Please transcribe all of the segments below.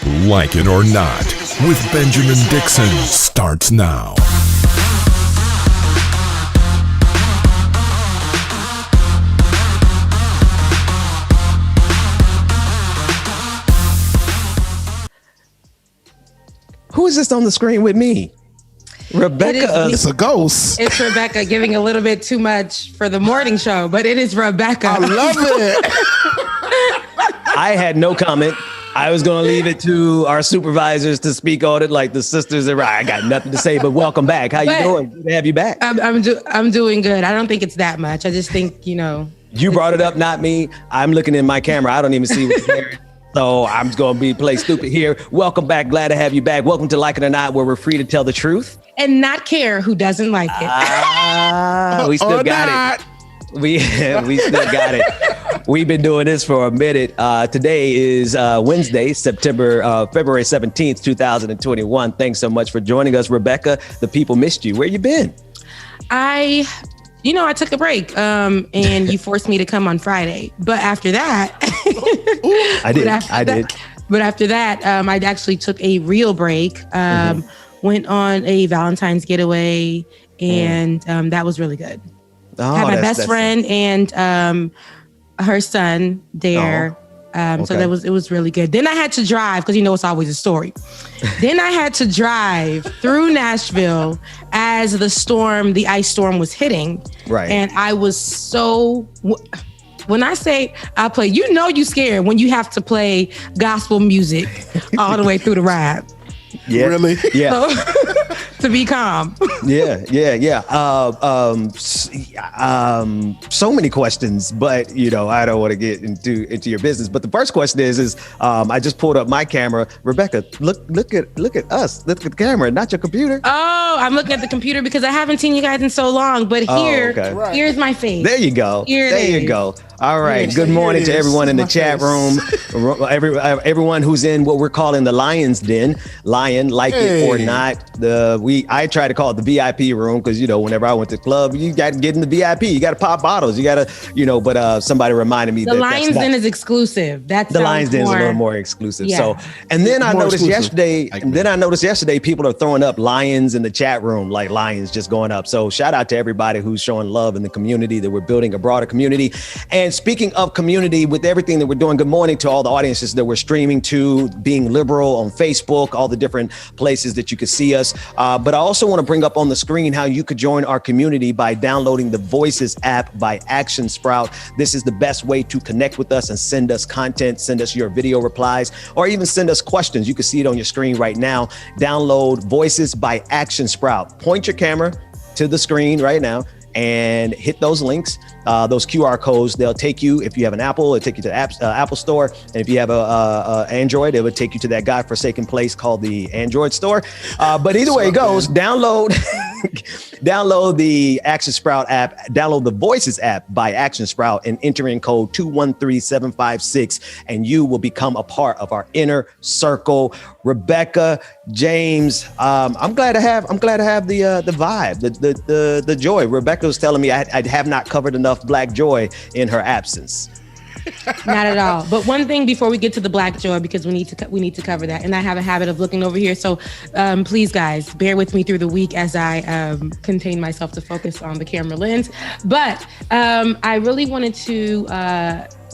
Like It or Not with Benjamin Dixon starts now. Who is this on the screen with me? Rebecca. It's a ghost. It's Rebecca giving a little bit too much for the morning show, but it is Rebecca. I love it. I had no comment. I was going to leave it to our supervisors to speak on it, like the sisters. I got nothing to say, but welcome back. How you doing? Good to have you back. I'm doing good. I don't think it's that much. I just think, You brought it up, not me. I'm looking in my camera. I don't even see what's there. So I'm going to play stupid here. Welcome back. Glad to have you back. Welcome to Like It or Not, where we're free to tell the truth. And not care who doesn't like it. We still got it. We still got it. We've been doing this for a minute. Today is Wednesday, February 17th, 2021. Thanks so much for joining us, Rebecca. The people missed you. Where you been? I took a break and you forced me to come on Friday. But after that, I did. But after that, I actually took a real break, went on a Valentine's getaway, and that was really good. Oh, had my best friend and her son there. Okay. So it was really good. Then I had to drive, because it's always a story. Then I had to drive through Nashville as the ice storm was hitting. Right. And I was when I say I play, you scared when you have to play gospel music all the way through the ride. Yeah. Really? Yeah. To be calm. Yeah. So many questions, but I don't want to get into your business. But the first question is I just pulled up my camera. Rebecca, look at us. Look at the camera, not your computer. Oh, I'm looking at the computer because I haven't seen you guys in so long. But here's my face. There you go. There you go. All right. Good morning to everyone in the chat room. Everyone who's in what we're calling the Lion's Den. Lion, like it or not. I try to call it the VIP room because whenever I went to the club, you got to get in the VIP. You got to pop bottles. You got to, but somebody reminded me the Lion's Den is exclusive. The Lion's Den is a little more exclusive. Yeah. So, and then I noticed yesterday, people are throwing up lions in the chat room, like lions just going up. So shout out to everybody who's showing love in the community, that we're building a broader community. And speaking of community, with everything that we're doing, good morning to all the audiences that we're streaming to, being liberal on Facebook, all the different places that you can see us. But I also want to bring up on the screen how you could join our community by downloading the Voices app by Action Sprout. This is the best way to connect with us and send us content, send us your video replies, or even send us questions. You can see it on your screen right now. Download Voices by Action Sprout. Point your camera to the screen right now and hit those links, those QR codes. They'll take you, if you have an Apple, it'll take you to the Apple Store. And if you have a Android, it would take you to that godforsaken place called the Android Store. But either way it goes, download the Action Sprout app, download the Voices app by Action Sprout and enter in code 213756, and you will become a part of our inner circle. Rebecca, James, I'm glad to have the vibe, the joy. Rebecca was telling me I have not covered enough Black joy in her absence. Not at all. But one thing before we get to the Black joy, because we need to cover that, and I have a habit of looking over here. So please, guys, bear with me through the week as I contain myself to focus on the camera lens. But I really wanted to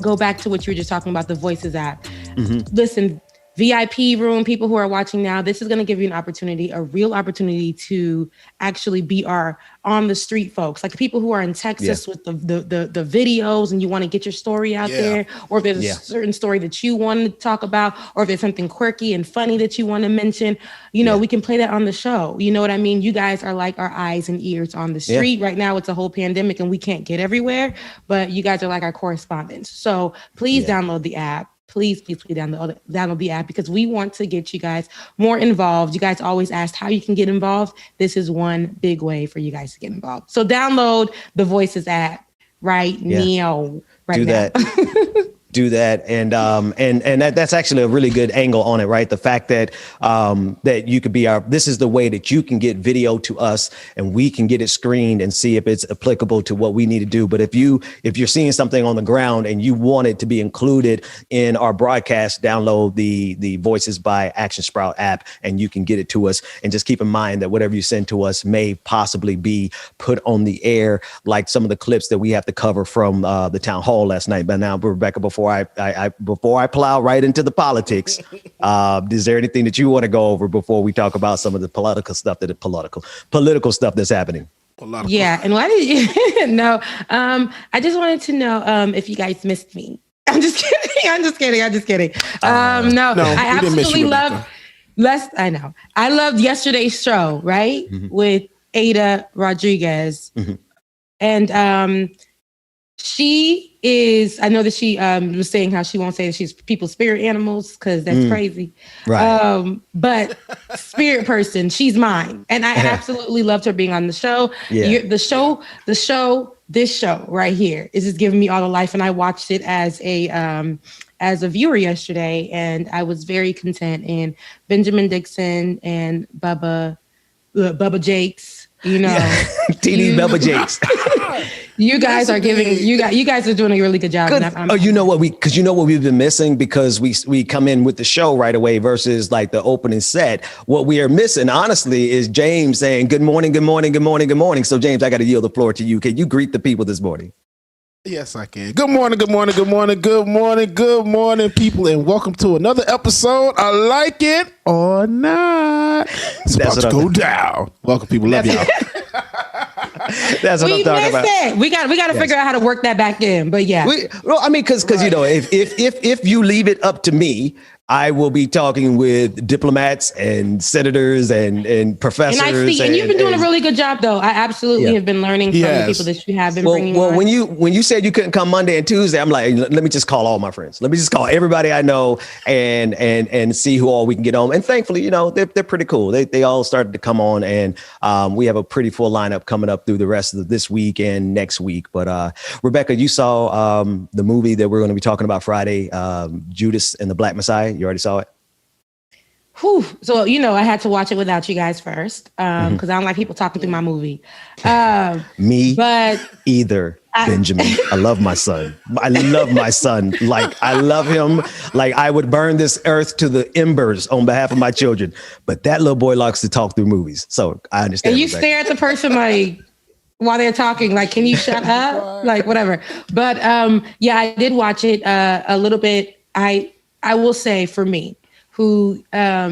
go back to what you were just talking about, the Voices app. Mm-hmm. Listen, VIP room, people who are watching now, this is going to give you a real opportunity to actually be our on the street folks, like people who are in Texas with the videos, and you want to get your story out there, or if there's a certain story that you want to talk about, or if there's something quirky and funny that you want to mention, we can play that on the show. You know what I mean? You guys are like our eyes and ears on the street. Right now, it's a whole pandemic and we can't get everywhere, but you guys are like our correspondents. So please download the app. Please download the app, because we want to get you guys more involved. You guys always asked how you can get involved. This is one big way for you guys to get involved. So download the Voices app right now. Do that. do that. And that's actually a really good angle on it, right? The fact that that you could be this is the way that you can get video to us and we can get it screened and see if it's applicable to what we need to do. But if you're seeing something on the ground and you want it to be included in our broadcast, download the Voices by Action Sprout app and you can get it to us. And just keep in mind that whatever you send to us may possibly be put on the air, like some of the clips that we have to cover from the town hall last night. But now, Rebecca, before I plow right into the politics, is there anything that you want to go over before we talk about some of the political stuff that's happening? Yeah, and why did you? No, I just wanted to know if you guys missed me. I'm just kidding. I'm just kidding. No, I absolutely love. I know. I loved yesterday's show, right, with Ada Rodriguez, and she is. I know that she was saying how she won't say that she's people's spirit animals because that's crazy. Right. But spirit person, she's mine, and I absolutely loved her being on the show. Yeah. This show right here is just giving me all the life, and I watched it as a viewer yesterday, and I was very content. And Benjamin Dixon and Bubba Jakes, you know, TD Bubba Jakes. You guys are you guys are doing a really good job. Good. You know what we've been missing because we come in with the show right away versus like the opening set. What we are missing, honestly, is James saying good morning, good morning, good morning, good morning. So James, I got to yield the floor to you. Can you greet the people this morning? Yes, I can. Good morning, good morning, good morning, good morning, good morning, people, and welcome to another episode. I like it or not. It's about to go down. Welcome, people. Love y'all. That's what I'm talking about. It. We got to figure out how to work that back in. But yeah, because you know, if you leave it up to me, I will be talking with diplomats and senators and professors. And you've been doing a really good job, though. I absolutely have been learning from the people that you have been bringing on. When you said you couldn't come Monday and Tuesday, I'm like, let me just call all my friends. Let me just call everybody I know and see who all we can get on. And thankfully, you know, they're pretty cool. They all started to come on, and we have a pretty full lineup coming up through the rest of this week and next week. But Rebecca, you saw the movie that we're going to be talking about Friday, Judas and the Black Messiah. You already saw it? Whew. So, you know, I had to watch it without you guys first because I don't like people talking through my movie. But either, Benjamin. I love my son. I love my son. Like, I love him. Like, I would burn this earth to the embers on behalf of my children. But that little boy likes to talk through movies. So I understand. And you stare at the person like, while they're talking, like, can you shut up? Like, whatever. But yeah, I did watch it a little bit. I will say for me, who got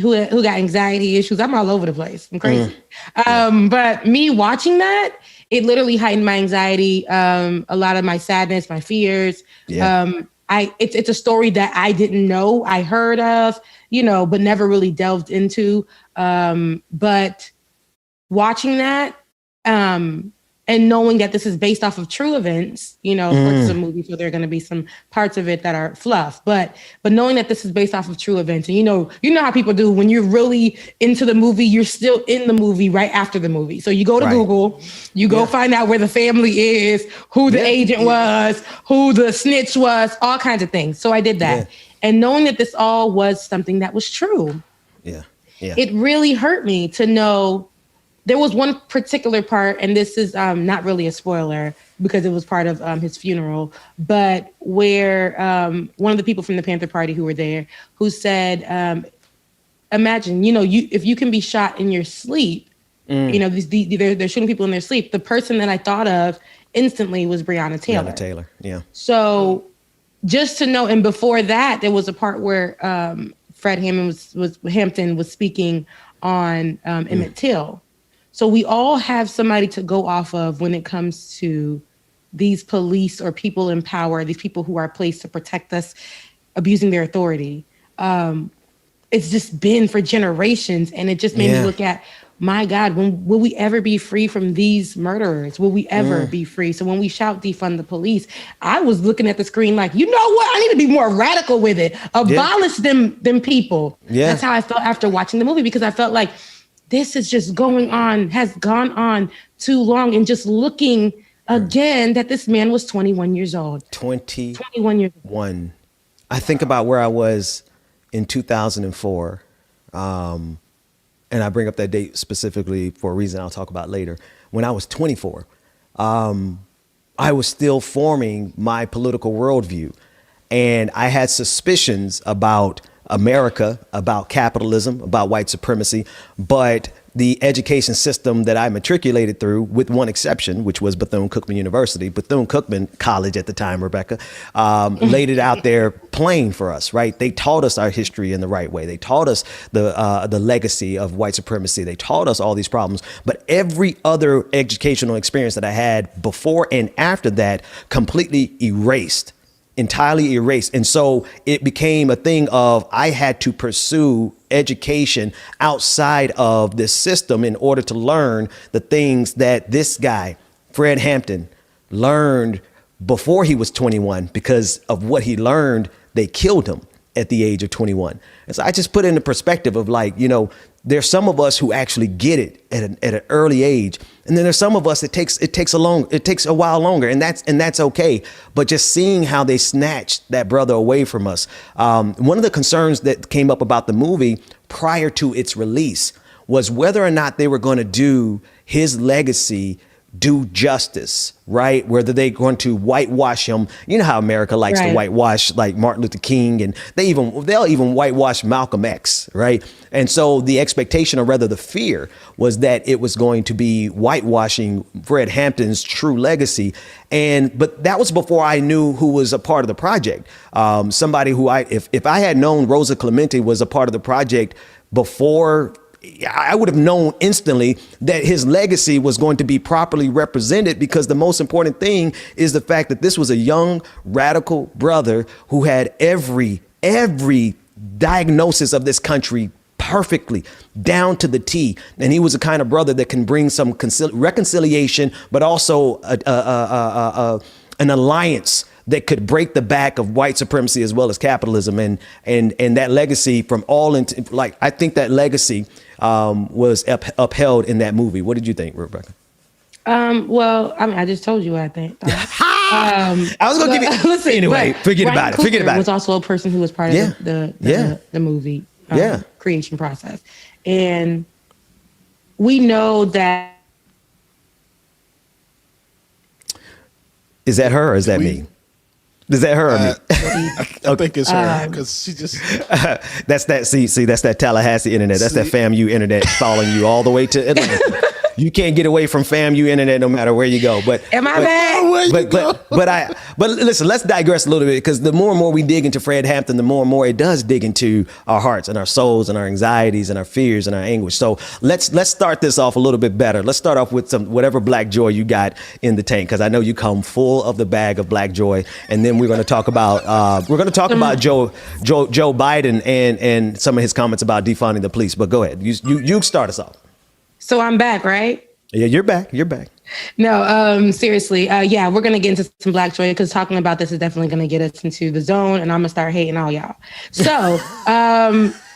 anxiety issues, I'm all over the place. I'm crazy. But me watching that, it literally heightened my anxiety, a lot of my sadness, my fears. Yeah. It's a story that I didn't know, I heard of, you know, but never really delved into. But watching that, and knowing that this is based off of true events, you know, of course it's a movie, so there are going to be some parts of it that are fluff, but knowing that this is based off of true events, and you know how people do when you're really into the movie, you're still in the movie right after the movie. So you go to Google, you go find out where the family is, who the agent was, who the snitch was, all kinds of things. So I did that, and knowing that this all was something that was true, it really hurt me to know. There was one particular part, and this is not really a spoiler because it was part of his funeral, but where one of the people from the Panther Party who were there, who said, imagine, you know, if you can be shot in your sleep, you know, they're shooting people in their sleep. The person that I thought of instantly was Breonna Taylor. Breonna Taylor, yeah. So just to know, and before that, there was a part where Fred Hampton was speaking on Emmett Till. So we all have somebody to go off of when it comes to these police or people in power, these people who are placed to protect us, abusing their authority. It's just been for generations. And it just made me look at, my God, will we ever be free from these murderers? Will we ever be free? So when we shout defund the police, I was looking at the screen like, you know what? I need to be more radical with it. Abolish them people. Yeah. That's how I felt after watching the movie, because I felt like, this is just has gone on too long, and just looking again that this man was 21 years old. 21 years old. I think about where I was in 2004. And I bring up that date specifically for a reason I'll talk about later. When I was 24, I was still forming my political worldview. And I had suspicions about America, about capitalism, about white supremacy, but the education system that I matriculated through, with one exception, which was Bethune-Cookman University, Bethune-Cookman College at the time, Rebecca, laid it out there plain for us, right? They taught us our history in the right way. They taught us the legacy of white supremacy. They taught us all these problems. But every other educational experience that I had before and after that completely entirely erased. And so it became a thing of I had to pursue education outside of this system in order to learn the things that this guy, Fred Hampton, learned before he was 21. Because of what he learned, they killed him at the age of 21. And so I just put it in the perspective of like, there's some of us who actually get it at an early age. And then there's some of us it takes a while longer, and that's okay. But just seeing how they snatched that brother away from us. One of the concerns that came up about the movie prior to its release was whether or not they were going to do his legacy do justice, right? Whether they're going to whitewash him. You know how America likes to whitewash like Martin Luther King, and they'll even whitewash Malcolm X, right? And so the expectation, or rather the fear, was that it was going to be whitewashing Fred Hampton's true legacy. But that was before I knew who was a part of the project. Somebody who if I had known Rosa Clemente was a part of the project before, I would have known instantly that his legacy was going to be properly represented, because the most important thing is the fact that this was a young radical brother who had every diagnosis of this country perfectly down to the T. And he was the kind of brother that can bring some reconciliation, but also an alliance that could break the back of white supremacy as well as capitalism, and that legacy from all into, like, I think that legacy was upheld in that movie. What did you think, Rebecca? Well, I mean, I just told you what I think. I was gonna give you. Listen, anyway, forget about it. Forget about it. Was also a person who was part of the movie creation process, and we know that. Is that her or is that me? Is that her or me? I think it's her, because she just. That's that. See, that's that Tallahassee internet. That's that FAMU internet following you all the way to Atlanta. You can't get away from FAMU internet no matter where you go. But am I back? But listen, let's digress a little bit, because the more and more we dig into Fred Hampton, the more and more it does dig into our hearts and our souls and our anxieties and our fears and our anguish. So let's start this off a little bit better. Let's start off with some whatever black joy you got in the tank, because I know you come full of the bag of black joy. And then we're going to talk about Joe Biden and some of his comments about defunding the police. But go ahead, you start us off. So I'm back, right? Yeah, you're back. You're back. No, seriously. Yeah, we're going to get into some black joy, because talking about this is definitely going to get us into the zone, and I'm going to start hating all y'all. So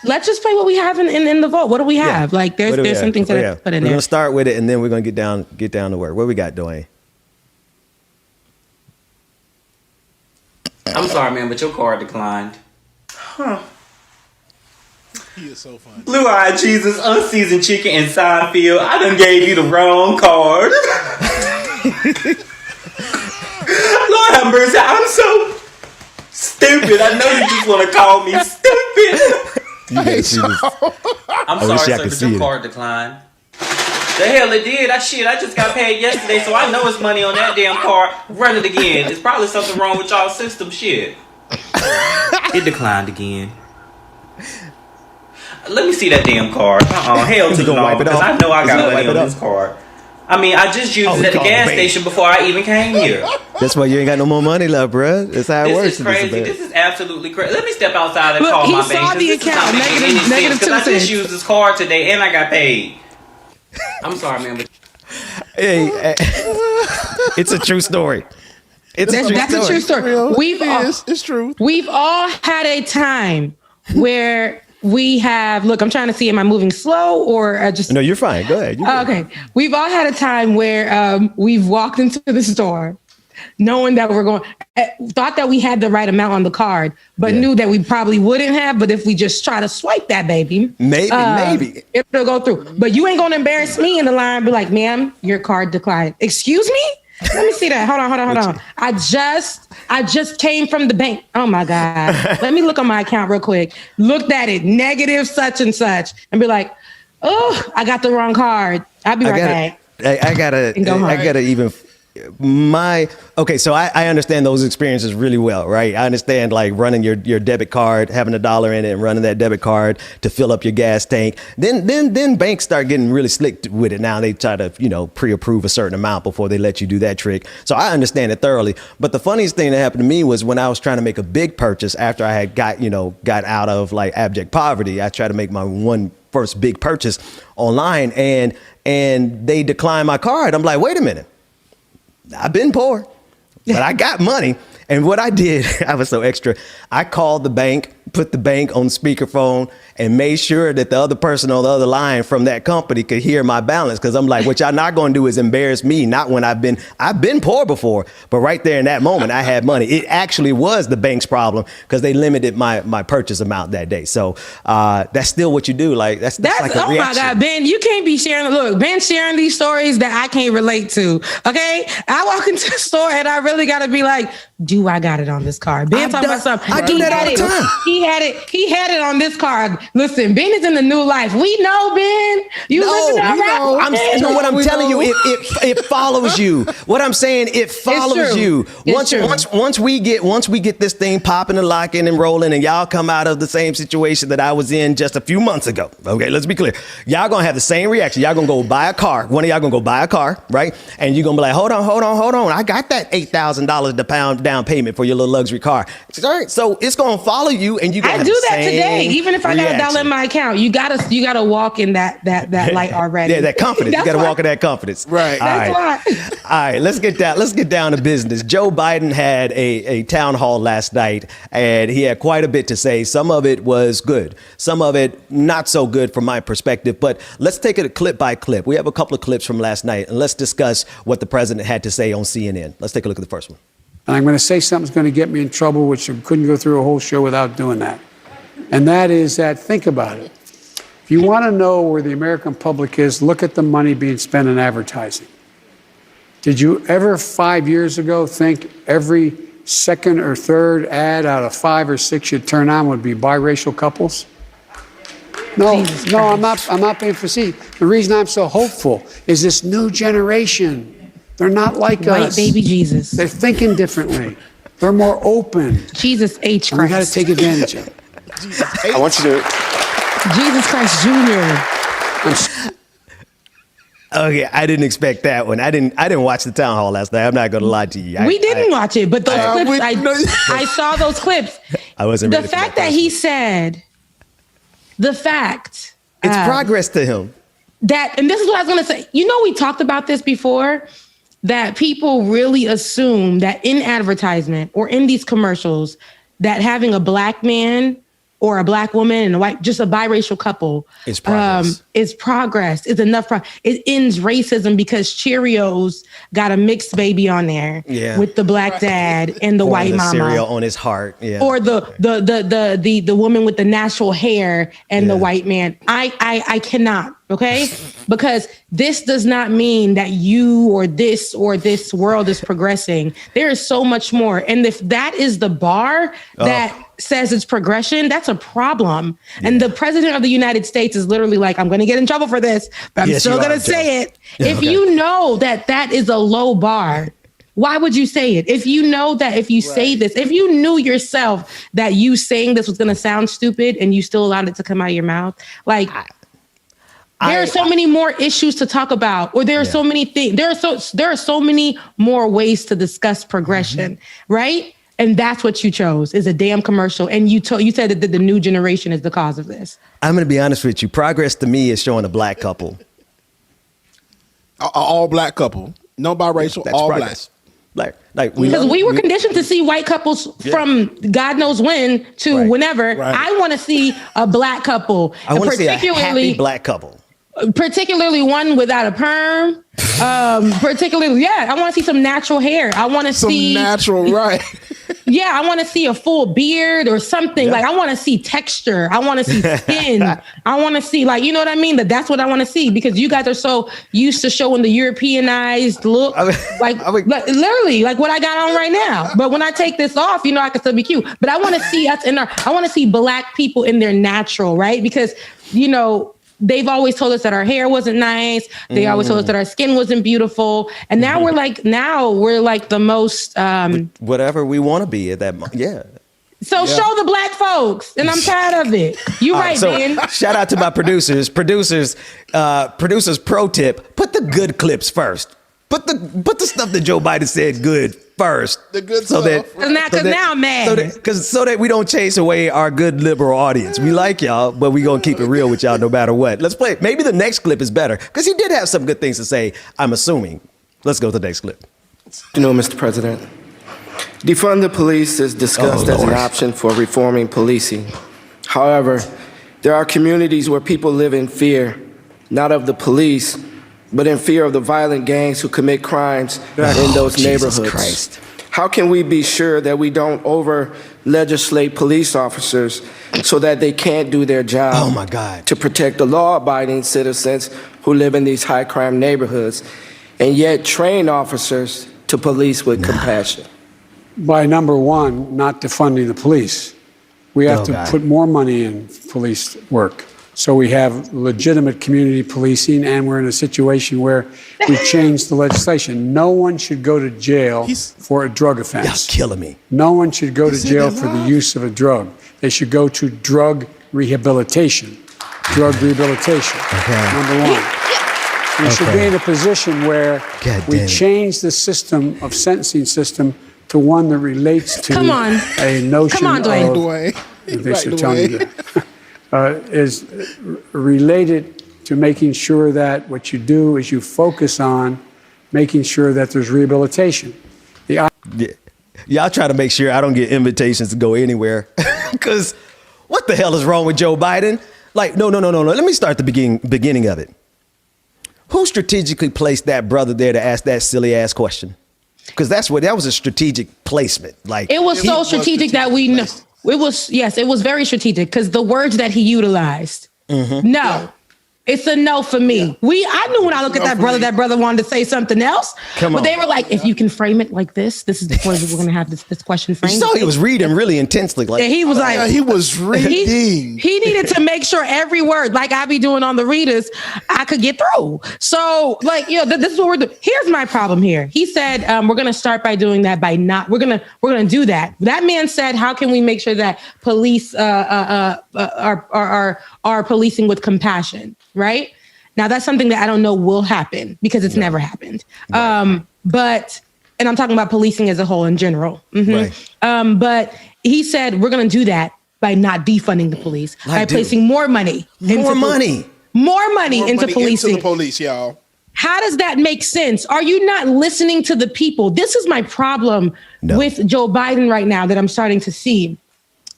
let's just play what we have in the vote. What do we have? Yeah. Like, there's some things that I put in there. We're going to start with it, and then we're going to get down to work. What we got, Dwayne? I'm sorry, man, but your card declined. Huh. He is so funny. Blue-eyed Jesus, unseasoned chicken, and Seinfeld. I done gave you the wrong card. Lord have mercy, I'm so stupid. I know you just want to call me stupid. You gotta see this. I'm sorry, sir, but your card declined. The hell it did. I just got paid yesterday, so I know it's money on that damn card. Run it again. It's probably something wrong with y'all system. Shit. It declined again. Let me see that damn card. Hell to the no, because I know I got money on this card. I mean, I just used it at the gas station before I even came here. That's why you ain't got no more money left, bro. That's how it works. This is crazy. This is absolutely crazy. Let me step outside and call my bank. He saw the account. Negative 2 cents. I just used this card today and I got paid. I'm sorry, man. But hey, it's a true story. That's a true story. It's true. We've all had a time where we have, look, I'm trying to see, am I moving slow or just? No, you're fine. Go ahead. Okay. We've all had a time where we've walked into the store knowing that thought that we had the right amount on the card, but knew that we probably wouldn't have. But if we just try to swipe that baby, maybe it'll go through. But you ain't going to embarrass me in the line and be like, ma'am, your card declined. Excuse me? Let me see that. Hold on. I just came from the bank. Oh my God. Let me look on my account real quick. Looked at it, negative such and such, and be like, oh, I got the wrong card. I'll be right back. I gotta even so I understand those experiences really well, right? I understand like running your debit card, having $1 in it and running that debit card to fill up your gas tank. Then banks start getting really slick with it. Now they try to, pre-approve a certain amount before they let you do that trick. So I understand it thoroughly. But the funniest thing that happened to me was when I was trying to make a big purchase after I had got out of like abject poverty. I tried to make my first big purchase online and they declined my card. I'm like, wait a minute. I've been poor, but I got money. And what I did, I was so extra. I called the bank, put the bank on speakerphone, and made sure that the other person on the other line from that company could hear my balance. Because I'm like, what y'all not going to do is embarrass me. Not when I've been poor before, but right there in that moment, I had money. It actually was the bank's problem because they limited my purchase amount that day. So that's still what you do. Like that's like a reaction. Oh my God, Ben, you can't be sharing. Look, Ben sharing these stories that I can't relate to. Okay, I walk into the store and I really got to be like, do I got it on this card? Ben talking about something. I do that all the time. He had it on this card. Listen, Ben is in the new life. We know, Ben. What I'm telling you, it follows you. What I'm saying, it follows you. Once we get this thing popping and locking and rolling, and y'all come out of the same situation that I was in just a few months ago. Okay, let's be clear. Y'all gonna have the same reaction. Y'all gonna go buy a car. One of y'all gonna go buy a car, right? And you're gonna be like, hold on. I got that $8,000 down payment for your little luxury car. All right, so it's gonna follow you, and you. I do that today, even if I got $1 in my account. You gotta walk in that light already. Yeah, that confidence. You gotta walk in that confidence. Right. That's why. All right, let's get down to business. Joe Biden had a town hall last night, and he had quite a bit to say. Some of it was good, some of it not so good from my perspective. But let's take it clip by clip. We have a couple of clips from last night, and let's discuss what the president had to say on CNN. Let's take a look at the first one. And I'm going to say something's going to get me in trouble, which I couldn't go through a whole show without doing that. And that is that, think about it. If you want to know where the American public is, look at the money being spent on advertising. Did you ever 5 years ago think every second or third ad out of 5 or 6 you'd turn on would be biracial couples? No, I'm not being facetious. The reason I'm so hopeful is this new generation. They're not like us. White baby Jesus. They're thinking differently. They're more open. Jesus H. Christ. We got to take advantage of it. I want you to. Jesus Christ Jr. Okay, I didn't expect that one. I didn't watch the town hall last night. I'm not going to lie to you. We didn't watch it, but those clips, I saw those clips. I wasn't ready the fact that he said, it's progress to him. And this is what I was going to say. We talked about this before, that people really assume that in advertisement or in these commercials that having a black man or a black woman and a white, just a biracial couple is progress, is enough. It ends racism because Cheerios got a mixed baby on there with the black dad and the white mama. Cereal on his heart. Yeah. Or the woman with the natural hair and the white man. I cannot. Okay, because this does not mean that you or this world is progressing. There is so much more. And if that is the bar that says it's progression, that's a problem. Yeah. And the president of the United States is literally like, I'm going to get in trouble for this, but I'm still going to say it. If you know that is a low bar, why would you say it? If you know that if you say this, if you knew yourself that you saying this was going to sound stupid and you still allowed it to come out of your mouth, like... There are so many more issues to talk about, or there are so many things. There are so many more ways to discuss progression, right? And that's what you chose, is a damn commercial. And you said that the new generation is the cause of this. I'm going to be honest with you. Progress to me is showing a black couple. All black couple, no biracial, that's all progress. Because we were conditioned to see white couples from God knows when to whenever. Right. I want to see a black couple. I want to see a happy black couple. Particularly one without a perm. Particularly, I want to see some natural hair. I want to see natural, right? Yeah, I want to see a full beard or something. Yeah. Like I want to see texture. I want to see skin. I want to see, like, you know what I mean? That's what I want to see, because you guys are so used to showing the Europeanized look, like literally like what I got on right now. But when I take this off, you know, I can still be cute. But I want to see us I want to see black people in their natural, right? Because, you know, they've always told us that our hair wasn't nice. They always told us that our skin wasn't beautiful. And now we're like the most whatever we want to be at that moment. Yeah. So show the black folks, and I'm tired of it. You right, Ben. Shout out to my producers. Producers pro tip: put the good clips first. Put the stuff that Joe Biden said good first. The good stuff. Because now I'm mad. So that we don't chase away our good liberal audience. We like y'all, but we gonna keep it real with y'all no matter what. Let's play. Maybe the next clip is better, because he did have some good things to say, I'm assuming. Let's go to the next clip. You know, Mr. President, defund the police is discussed as an option for reforming policing. However, there are communities where people live in fear, not of the police, but in fear of the violent gangs who commit crimes in those neighborhoods. Christ. How can we be sure that we don't over-legislate police officers so that they can't do their job? Oh my God. To protect the law-abiding citizens who live in these high-crime neighborhoods, and yet train officers to police with compassion? By number one, not defunding the police. We have to put more money in police work. So we have legitimate community policing, and we're in a situation where we changed the legislation. No one should go to jail for a drug offense. Y'all killing me. No one should go to jail for the use of a drug. They should go to drug rehabilitation. Drug rehabilitation, number one. We should be in a position where we change the system of sentencing system to one that relates to a notion of... Dwayne. They should tell me that. Is related to making sure that what you do is you focus on making sure that there's rehabilitation. Y'all try to make sure I don't get invitations to go anywhere, because what the hell is wrong with Joe Biden? Like, no. Let me start the beginning of it. Who strategically placed that brother there to ask that silly ass question? Because that was a strategic placement. Like, it was so strategic that we know. It was very strategic, because the words that he utilized. It's a no for me. I knew when I looked at that brother wanted to say something else. But they were like, if you can frame it like this is before we're going to have this question framed. You saw he was reading really intensely. Like, he was like, he was reading. He needed to make sure every word, like I be doing on the readers, I could get through. So, like, this is what we're doing. Here's my problem here. He said, we're going to start by doing that we're going to do that. That man said, how can we make sure that police are policing with compassion? Right now, that's something that I don't know will happen, because it's never happened. And I'm talking about policing as a whole in general. Right. But he said we're going to do that by not defunding the police, by placing more money into policing. Into the police, y'all. How does that make sense? Are you not listening to the people? This is my problem with Joe Biden right now that I'm starting to see.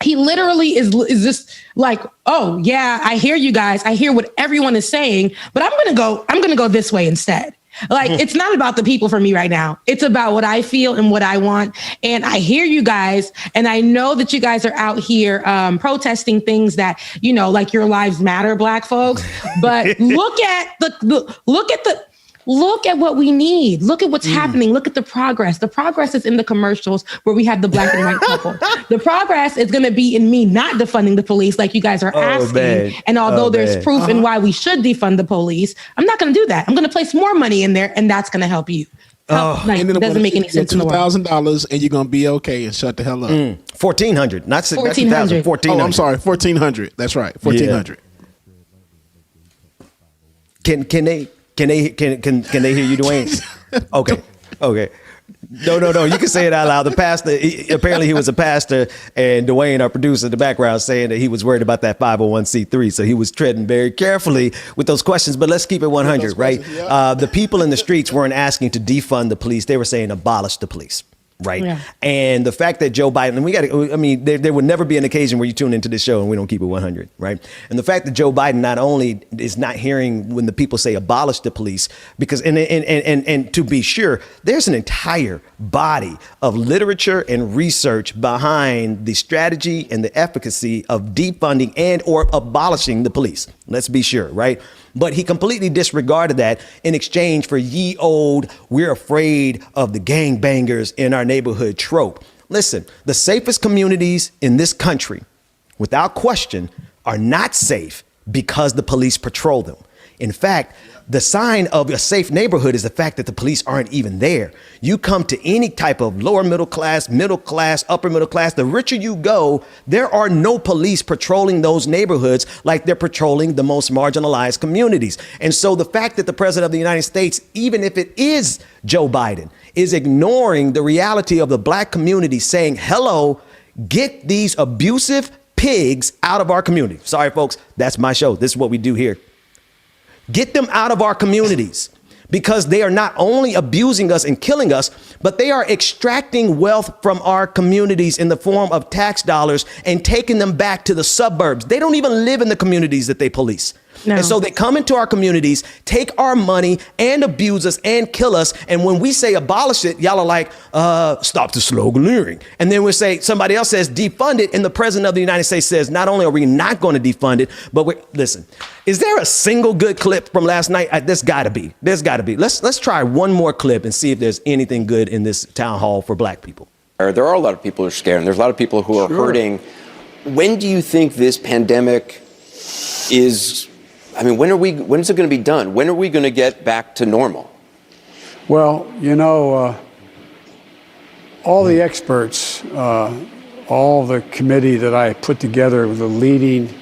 He literally is just like, oh yeah, I hear you guys. I hear what everyone is saying, but I'm gonna go this way instead. Like, it's not about the people for me right now. It's about what I feel and what I want. And I hear you guys, and I know that you guys are out here protesting things that, like your lives matter, Black folks. But look at what we need. Look at what's happening. Look at the progress. The progress is in the commercials where we have the black and white couple. The progress is going to be in me not defunding the police like you guys are asking. Man. And although there's proof in why we should defund the police, I'm not going to do that. I'm going to place more money in there, and that's going to help you. It doesn't make any sense. $2,000 and you're going to be okay and shut the hell up. $1,400, not $1,400. $1,400. Oh, I'm sorry, $1,400. That's right, $1,400. Can they hear you, Dwayne? Okay. No. You can say it out loud. The pastor, apparently he was a pastor, and Dwayne, our producer in the background, saying that he was worried about that 501c3. So he was treading very carefully with those questions. But let's keep it 100, right? Yeah. The people in the streets weren't asking to defund the police. They were saying abolish the police. Right. Yeah. And the fact that Joe Biden, and there would never be an occasion where you tune into this show and we don't keep it 100. Right. And the fact that Joe Biden not only is not hearing when the people say abolish the police, because and to be sure, there's an entire body of literature and research behind the strategy and the efficacy of defunding and or abolishing the police. Let's be sure. Right. But he completely disregarded that in exchange for ye old, we're afraid of the gangbangers in our neighborhood trope. Listen, the safest communities in this country, without question, are not safe because the police patrol them. In fact, the sign of a safe neighborhood is the fact that the police aren't even there. You come to any type of lower middle class, upper middle class, the richer you go, there are no police patrolling those neighborhoods like they're patrolling the most marginalized communities. And so the fact that the president of the United States, even if it is Joe Biden, is ignoring the reality of the black community, saying, hello, get these abusive pigs out of our community. Sorry, folks, that's my show. This is what we do here. Get them out of our communities, because they are not only abusing us and killing us, but they are extracting wealth from our communities in the form of tax dollars and taking them back to the suburbs. They don't even live in the communities that they police. No. And so they come into our communities, take our money and abuse us and kill us. And when we say abolish it, y'all are like, stop the sloganeering. And then we say, somebody else says defund it. And the president of the United States says, not only are we not going to defund it, but listen, is there a single good clip from last night? There's got to be. Let's try one more clip and see if there's anything good in this town hall for black people. There are a lot of people who are scared, and there's a lot of people who are hurting. When do you think this pandemic is... when is it going to be done? When are we going to get back to normal? Well, all the experts, all the committee that I put together, the leading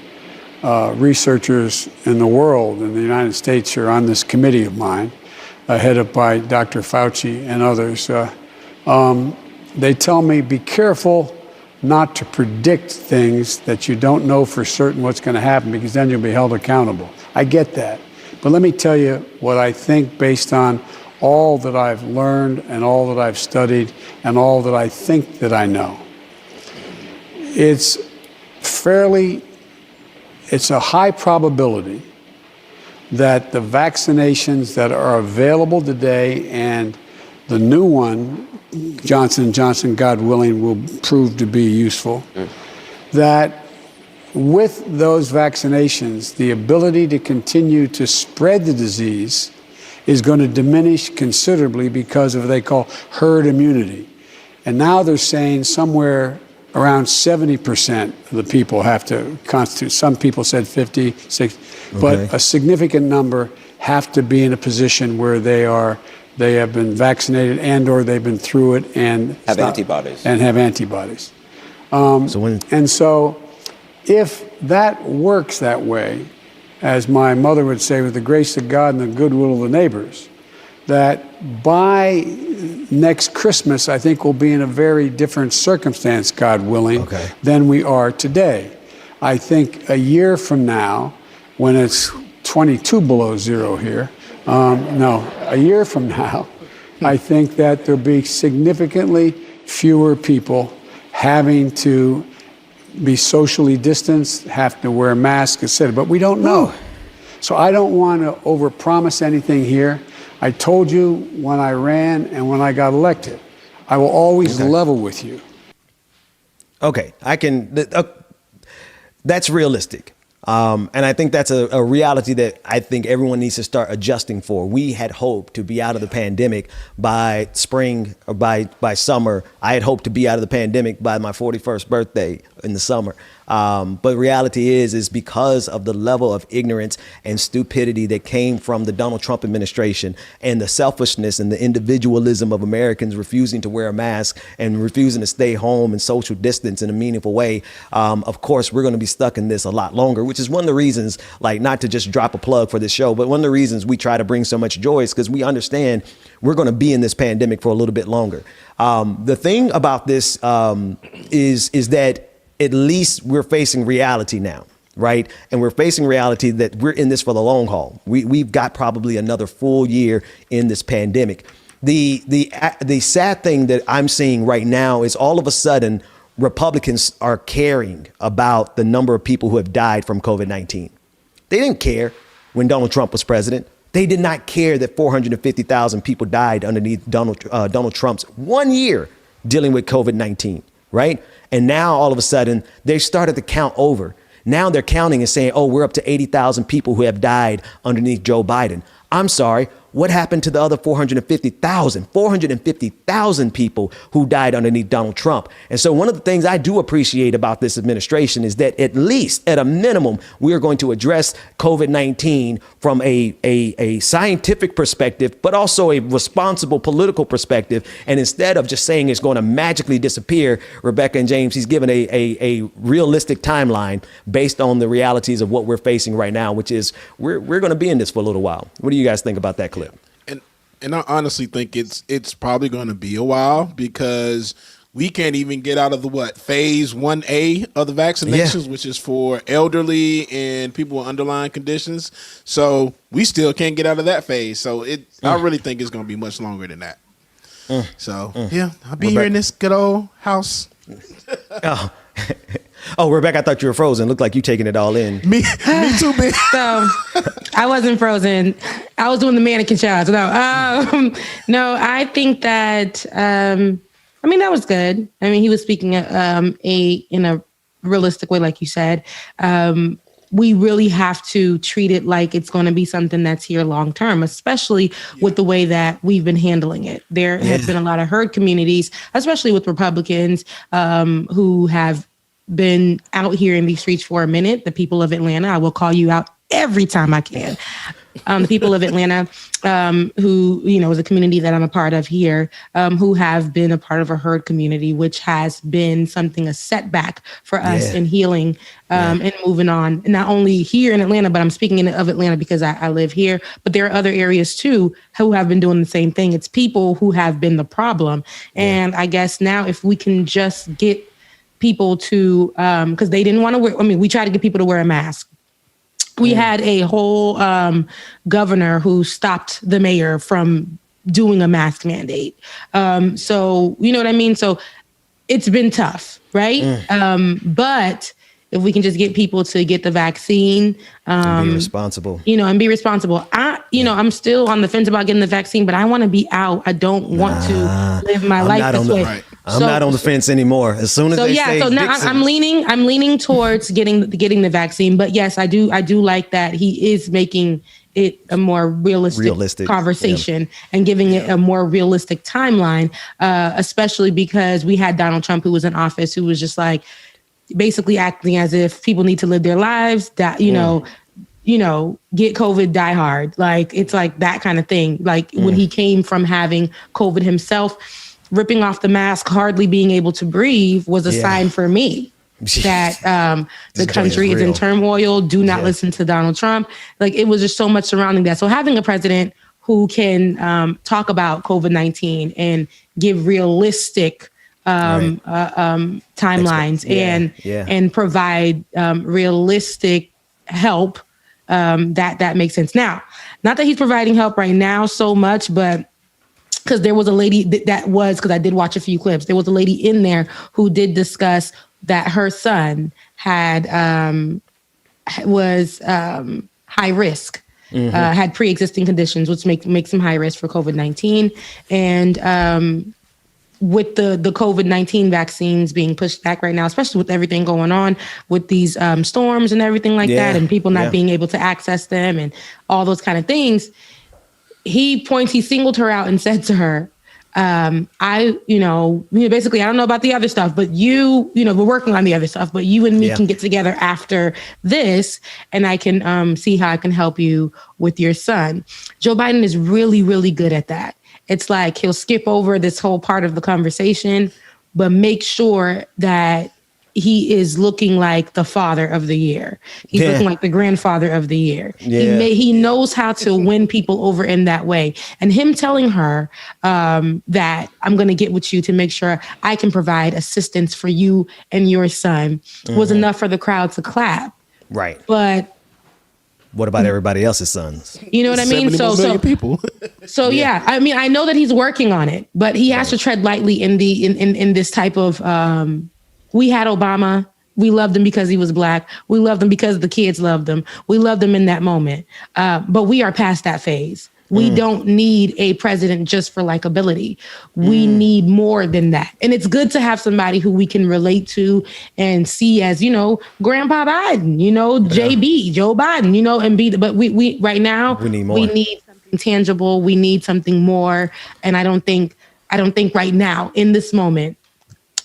researchers in the world, in the United States, are on this committee of mine, headed by Dr. Fauci and others. They tell me, be careful not to predict things that you don't know for certain what's going to happen, because then you'll be held accountable. I get that. But let me tell you what I think based on all that I've learned and all that I've studied and all that I think that I know. It's a high probability that the vaccinations that are available today and the new one, Johnson & Johnson, God willing, will prove to be useful, that with those vaccinations, the ability to continue to spread the disease is going to diminish considerably because of what they call herd immunity. And now they're saying somewhere around 70% of the people have to constitute. Some people said 50, 60, but a significant number have to be in a position where they have been vaccinated and or they've been through it and have antibodies. So if that works that way, as my mother would say, with the grace of God and the goodwill of the neighbors, that by next Christmas, I think we'll be in a very different circumstance, God willing, than we are today. I think a year from now, when it's 22 below zero here, a year from now, I think that there'll be significantly fewer people having to be socially distanced, have to wear masks, etc. But we don't know. So I don't want to overpromise anything here. I told you when I ran and when I got elected, I will always level with you. Okay, that's realistic. And I think that's a reality that I think everyone needs to start adjusting for. We had hoped to be out of the pandemic by spring or by summer. I had hoped to be out of the pandemic by my 41st birthday. in the summer. But reality is because of the level of ignorance and stupidity that came from the Donald Trump administration and the selfishness and the individualism of Americans refusing to wear a mask and refusing to stay home and social distance in a meaningful way. Of course, we're going to be stuck in this a lot longer, which is one of the reasons, like, not to just drop a plug for this show, but one of the reasons we try to bring so much joy is because we understand we're going to be in this pandemic for a little bit longer. The thing about this is that at least we're facing reality now, right? And we're facing reality that we're in this for the long haul. We've got probably another full year in this pandemic. The sad thing that I'm seeing right now is all of a sudden Republicans are caring about the number of people who have died from COVID-19. They didn't care when Donald Trump was president. They did not care that 450,000 people died underneath Donald Trump's 1 year dealing with COVID-19, right? And now all of a sudden they started to count over. Now they're counting and saying, oh, we're up to 80,000 people who have died underneath Joe Biden. I'm sorry. What happened to the other 450,000 people who died underneath Donald Trump? And so one of the things I do appreciate about this administration is that at least at a minimum, we are going to address COVID-19 from a scientific perspective, but also a responsible political perspective. And instead of just saying it's going to magically disappear, Rebecca and James, he's given a realistic timeline based on the realities of what we're facing right now, which is we're going to be in this for a little while. What do you guys think about that clip? And I honestly think it's probably going to be a while because we can't even get out of the phase 1A of the vaccinations, which is for elderly and people with underlying conditions. So we still can't get out of that phase. So I really think it's going to be much longer than that. So yeah, I'll be here in this good old house. Oh, Rebecca, I thought you were frozen. Looked like you taking it all in. Me too, bitch. So I wasn't frozen. I was doing the mannequin challenge. No, I think that, that was good. I mean, he was speaking in a realistic way, like you said. We really have to treat it like it's going to be something that's here long term, especially with the way that we've been handling it. There has been a lot of herd communities, especially with Republicans who have been out here in these streets for a minute. The people of Atlanta, I will call you out every time I can. The people of Atlanta, who, is a community that I'm a part of here, who have been a part of a herd community, which has been a setback for us in healing and moving on. Not only here in Atlanta, but I'm speaking of Atlanta because I live here, but there are other areas too who have been doing the same thing. It's people who have been the problem. And I guess now if we can just get people to, because they didn't want to wear, we tried to get people to wear a mask. We had a whole governor who stopped the mayor from doing a mask mandate. So, you know what I mean? So it's been tough, right? But if we can just get people to get the vaccine. And be responsible. And be responsible. I'm still on the fence about getting the vaccine, but I want to be out. I don't want to live my life this way. I'm not on the fence anymore. As soon as now I'm leaning towards getting the vaccine. But yes, I do like that he is making it a more realistic conversation and giving it a more realistic timeline, especially because we had Donald Trump, who was in office, who was just like basically acting as if people need to live their lives, that get COVID, die hard. Like, it's like that kind of thing. Like when he came from having COVID himself, ripping off the mask, hardly being able to breathe was a sign for me that the country is in turmoil. Do not listen to Donald Trump. Like, it was just so much surrounding that. So having a president who can talk about COVID-19 and give realistic timelines and provide realistic help, that makes sense. Now, not that he's providing help right now so much, but because there was a lady because I did watch a few clips. There was a lady in there who did discuss that her son was high risk, had pre-existing conditions, which makes him high risk for COVID-19. And with the COVID-19 vaccines being pushed back right now, especially with everything going on with these storms and everything like that, and people not being able to access them and all those kind of things, he singled her out and said to her, Basically, I don't know about the other stuff, but we're working on the other stuff, but you and me can get together after this and I can see how I can help you with your son. Joe Biden is really, really good at that. It's like he'll skip over this whole part of the conversation, but make sure that he is looking like the father of the year. He's looking like the grandfather of the year. Yeah. He knows how to win people over in that way. And him telling her that I'm going to get with you to make sure I can provide assistance for you and your son was enough for the crowd to clap. Right. But what about everybody else's sons? You know what I mean? So people. Yeah. I mean, I know that he's working on it, but he has to tread lightly in this type of we had Obama. We loved him because he was black. We loved him because the kids loved him. We loved him in that moment. But we are past that phase. We don't need a president just for likability. We need more than that. And it's good to have somebody who we can relate to and see as, Grandpa Biden, JB, Joe Biden, and but we right now, we need more. We need something tangible. We need something more. And I don't think right now in this moment,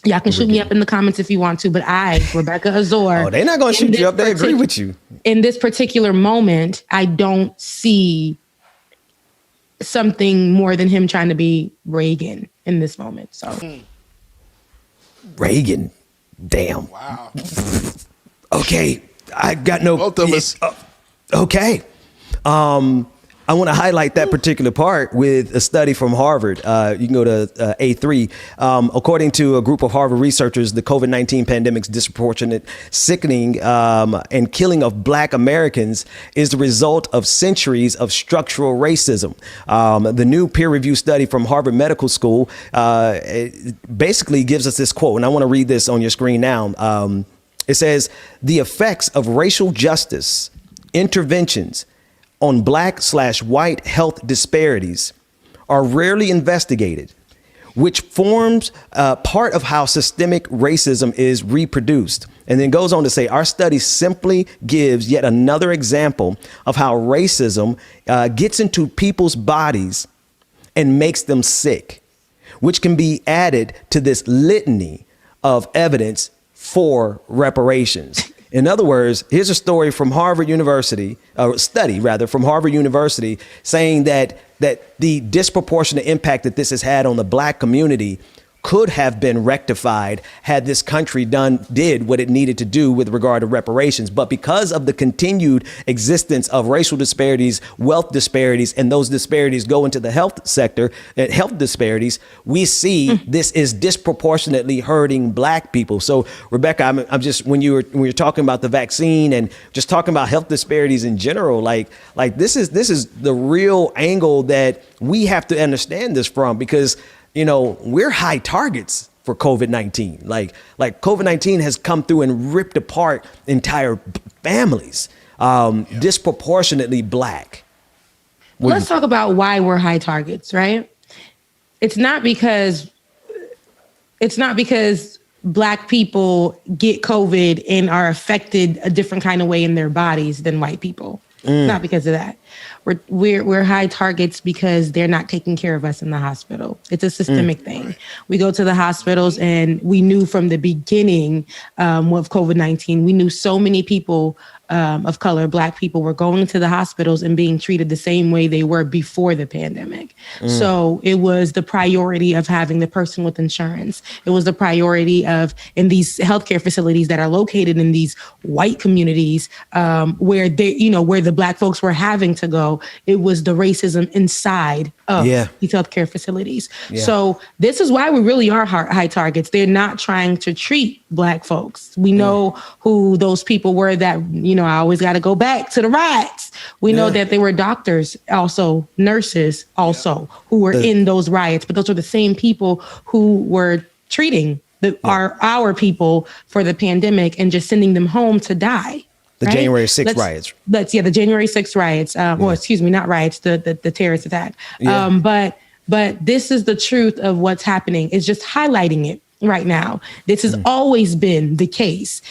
y'all can shoot me up in the comments if you want to, but Rebecca Azor. Oh, they're not going to shoot you up. They agree with you. In this particular moment, I don't see something more than him trying to be Reagan in this moment. So Reagan, damn. Wow. Okay, I got no. Both of us. Okay. I want to highlight that particular part with a study from Harvard. You can go to A3. According to a group of Harvard researchers, the COVID-19 pandemic's disproportionate sickening and killing of Black Americans is the result of centuries of structural racism. The new peer-reviewed study from Harvard Medical School basically gives us this quote, and I want to read this on your screen now. It says, "The effects of racial justice interventions on Black/white health disparities are rarely investigated, which forms part of how systemic racism is reproduced." And then goes on to say, "Our study simply gives yet another example of how racism gets into people's bodies and makes them sick, which can be added to this litany of evidence for reparations." In other words, here's a story from Harvard University, a study rather from Harvard University, saying that the disproportionate impact that this has had on the Black community could have been rectified had this country did what it needed to do with regard to reparations. But because of the continued existence of racial disparities, wealth disparities, and those disparities go into the health sector, health disparities, we see this is disproportionately hurting Black people. So, Rebecca, I'm just when you're talking about the vaccine and just talking about health disparities in general, like this is the real angle that we have to understand this from, because we're high targets for COVID-19. Like COVID-19 has come through and ripped apart entire families, disproportionately Black. Let's talk about why we're high targets, right? It's not because Black people get COVID and are affected a different kind of way in their bodies than white people. It's not because of that. We're high targets because they're not taking care of us in the hospital. It's a systemic thing. We go to the hospitals, and we knew from the beginning of COVID-19, we knew so many people of color, Black people, were going to the hospitals and being treated the same way they were before the pandemic. So it was the priority of having the person with insurance. It was the priority of in these healthcare facilities that are located in these white communities where where the Black folks were having to go. It was the racism inside of these healthcare facilities. Yeah. So this is why we really are high targets. They're not trying to treat Black folks. We know who those people were that, I always got to go back to the riots. We know that they were doctors, also nurses, also who were in those riots. But those are the same people who were treating our people for the pandemic and just sending them home to die. The right? January 6th riots. The January 6th riots. Or excuse me, not riots, the terrorist attack. Yeah. But this is the truth of what's happening. It's just highlighting it. right now. This has always been the case.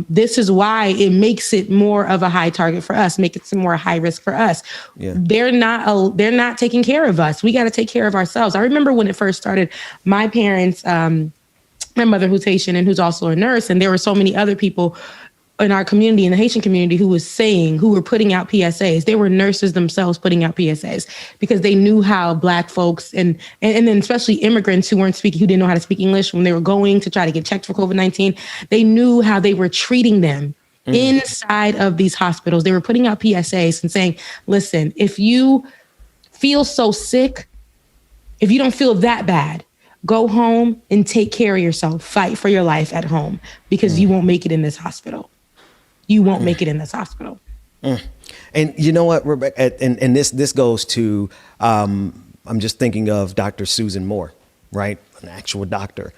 This is why it makes it more of a high target for us, make it some more high risk for us. Yeah. They're not taking care of us. We got to take care of ourselves. I remember when it first started, my parents, my mother who's Haitian and who's also a nurse, and there were so many other people in our community, in the Haitian community, who were putting out PSAs. They were nurses themselves putting out PSAs because they knew how Black folks and then especially immigrants who didn't know how to speak English when they were going to try to get checked for COVID-19, they knew how they were treating them inside of these hospitals. They were putting out PSAs and saying, listen, if you feel so sick, if you don't feel that bad, go home and take care of yourself. Fight for your life at home because you won't make it in this hospital. You won't make it in this hospital. And you know what, Rebecca, and this goes to, I'm just thinking of Dr. Susan Moore, right? An actual doctor,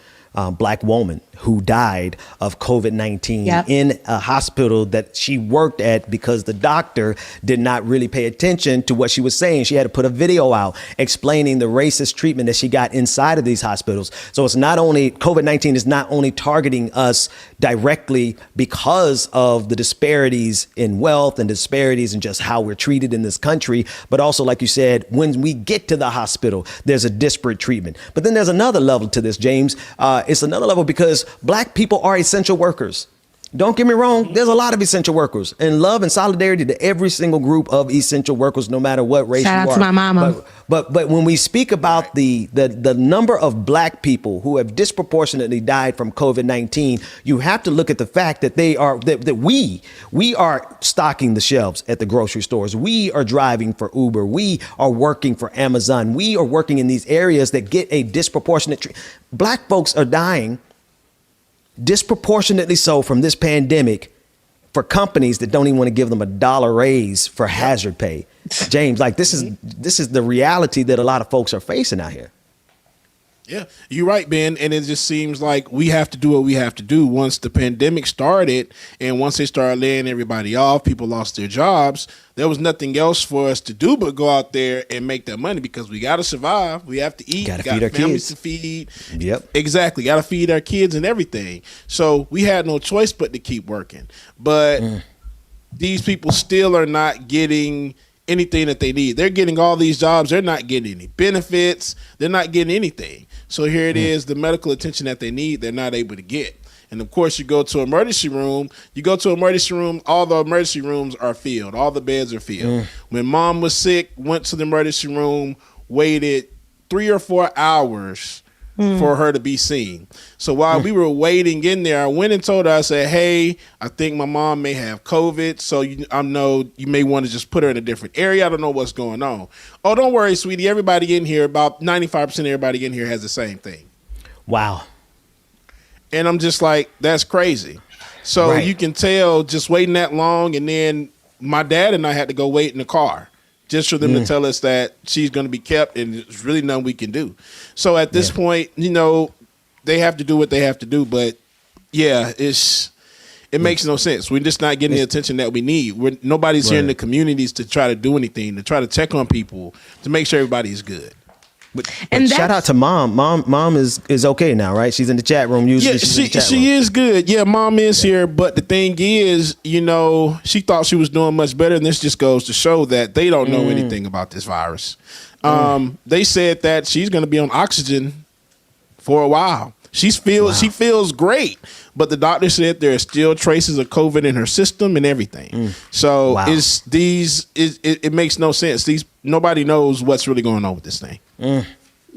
Black woman who died of COVID-19 in a hospital that she worked at because the doctor did not really pay attention to what she was saying. She had to put a video out explaining the racist treatment that she got inside of these hospitals. So it's not only, COVID-19 is not only targeting us directly because of the disparities in wealth and disparities in just how we're treated in this country, but also, like you said, when we get to the hospital, there's a disparate treatment. But then there's another level to this, James. It's another level because Black people are essential workers. Don't get me wrong. There's a lot of essential workers, and love and solidarity to every single group of essential workers, no matter what race you are. Shout out to my mama. But when we speak about the number of Black people who have disproportionately died from COVID-19, you have to look at the fact that we are stocking the shelves at the grocery stores. We are driving for Uber. We are working for Amazon. We are working in these areas that get a disproportionate treatment. Black folks are dying disproportionately so from this pandemic for companies that don't even want to give them $1 raise for hazard pay. James, like this is the reality that a lot of folks are facing out here. Yeah, you're right, Ben. And it just seems like we have to do what we have to do. Once the pandemic started and once they started laying everybody off, people lost their jobs. There was nothing else for us to do but go out there and make that money because we got to survive. We have to eat. Got to feed our families kids. To feed. Yep. Exactly. Got to feed our kids and everything. So we had no choice but to keep working. But these people still are not getting anything that they need. They're getting all these jobs. They're not getting any benefits. They're not getting anything. So here it is, the medical attention that they need, they're not able to get. And of course, you go to an emergency room, all the emergency rooms are filled. All the beds are filled. When mom was sick, went to the emergency room, waited 3 or 4 hours for her to be seen. So while we were waiting in there, I went and told her, I said, hey, I think my mom may have COVID. So I know you may want to just put her in a different area. I don't know what's going on. Oh, don't worry, sweetie. Everybody in here, about 95% of everybody in here has the same thing. Wow. And I'm just like, that's crazy. So you can tell just waiting that long. And then my dad and I had to go wait in the car just for them to tell us that she's going to be kept and there's really nothing we can do. So at this point, they have to do what they have to do. But yeah, it makes no sense. We're just not getting the attention that we need. Nobody's here in the communities to try to do anything, to try to check on people, to make sure everybody's good. But shout out to mom. Mom is okay now, right? She's in the chat room. Usually she is good. Yeah, mom is here. But the thing is, she thought she was doing much better. And this just goes to show that they don't know anything about this virus. They said that she's going to be on oxygen for a while. She feels great, but the doctor said there are still traces of COVID in her system and everything. So it makes no sense. Nobody knows what's really going on with this thing.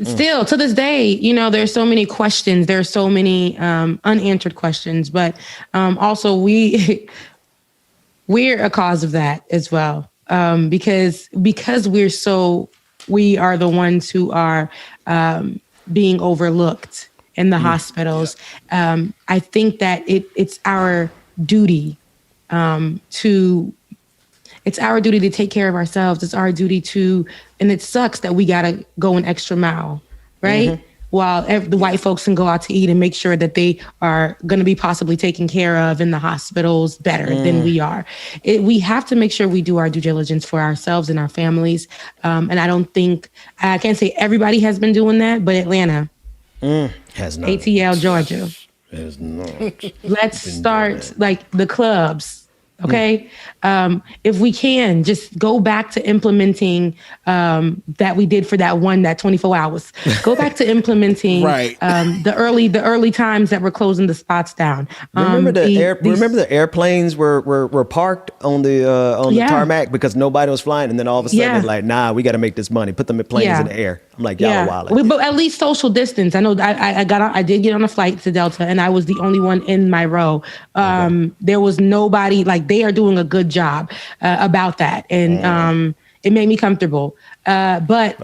Still to this day, there's so many questions. There's so many unanswered questions, but also we're a cause of that as well. Because we are the ones who are being overlooked in the hospitals. I think that it's our duty to take care of ourselves. It's our duty and it sucks that we gotta go an extra mile, right? While the white folks can go out to eat and make sure that they are going to be possibly taken care of in the hospitals better than we are. We have to make sure we do our due diligence for ourselves and our families. And I can't say everybody has been doing that, but Atlanta Has not. ATL, Georgia. Has not. Let's start like the clubs. Okay. If we can just go back to implementing that we did for that 24 hours, go back to implementing the early times that we're closing the spots down. Remember the airplanes were parked on the tarmac because nobody was flying, and then all of a sudden it's like, nah, we got to make this money. Put them planes in the air. I'm like, y'all are wild. But at least social distance. I know I did get on a flight to Delta, and I was the only one in my row. There was nobody. Like, they are doing a good job about that, and it made me comfortable. But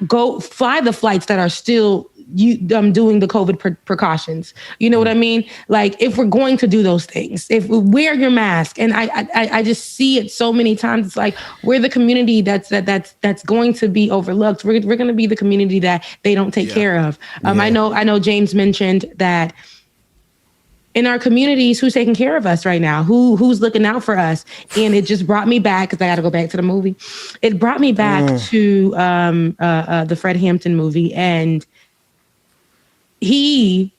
go fly the flights that are still doing the COVID precautions. You know what I mean? Like, if we're going to do those things, if we wear your mask, and I just see it so many times. It's like, we're the community that's going to be overlooked. We're going to be the community that they don't take care of. I know James mentioned that. In our communities, who's taking care of us right now? Who's looking out for us? And it just brought me back, because I got to go back to the movie. It brought me back to the Fred Hampton movie. And he,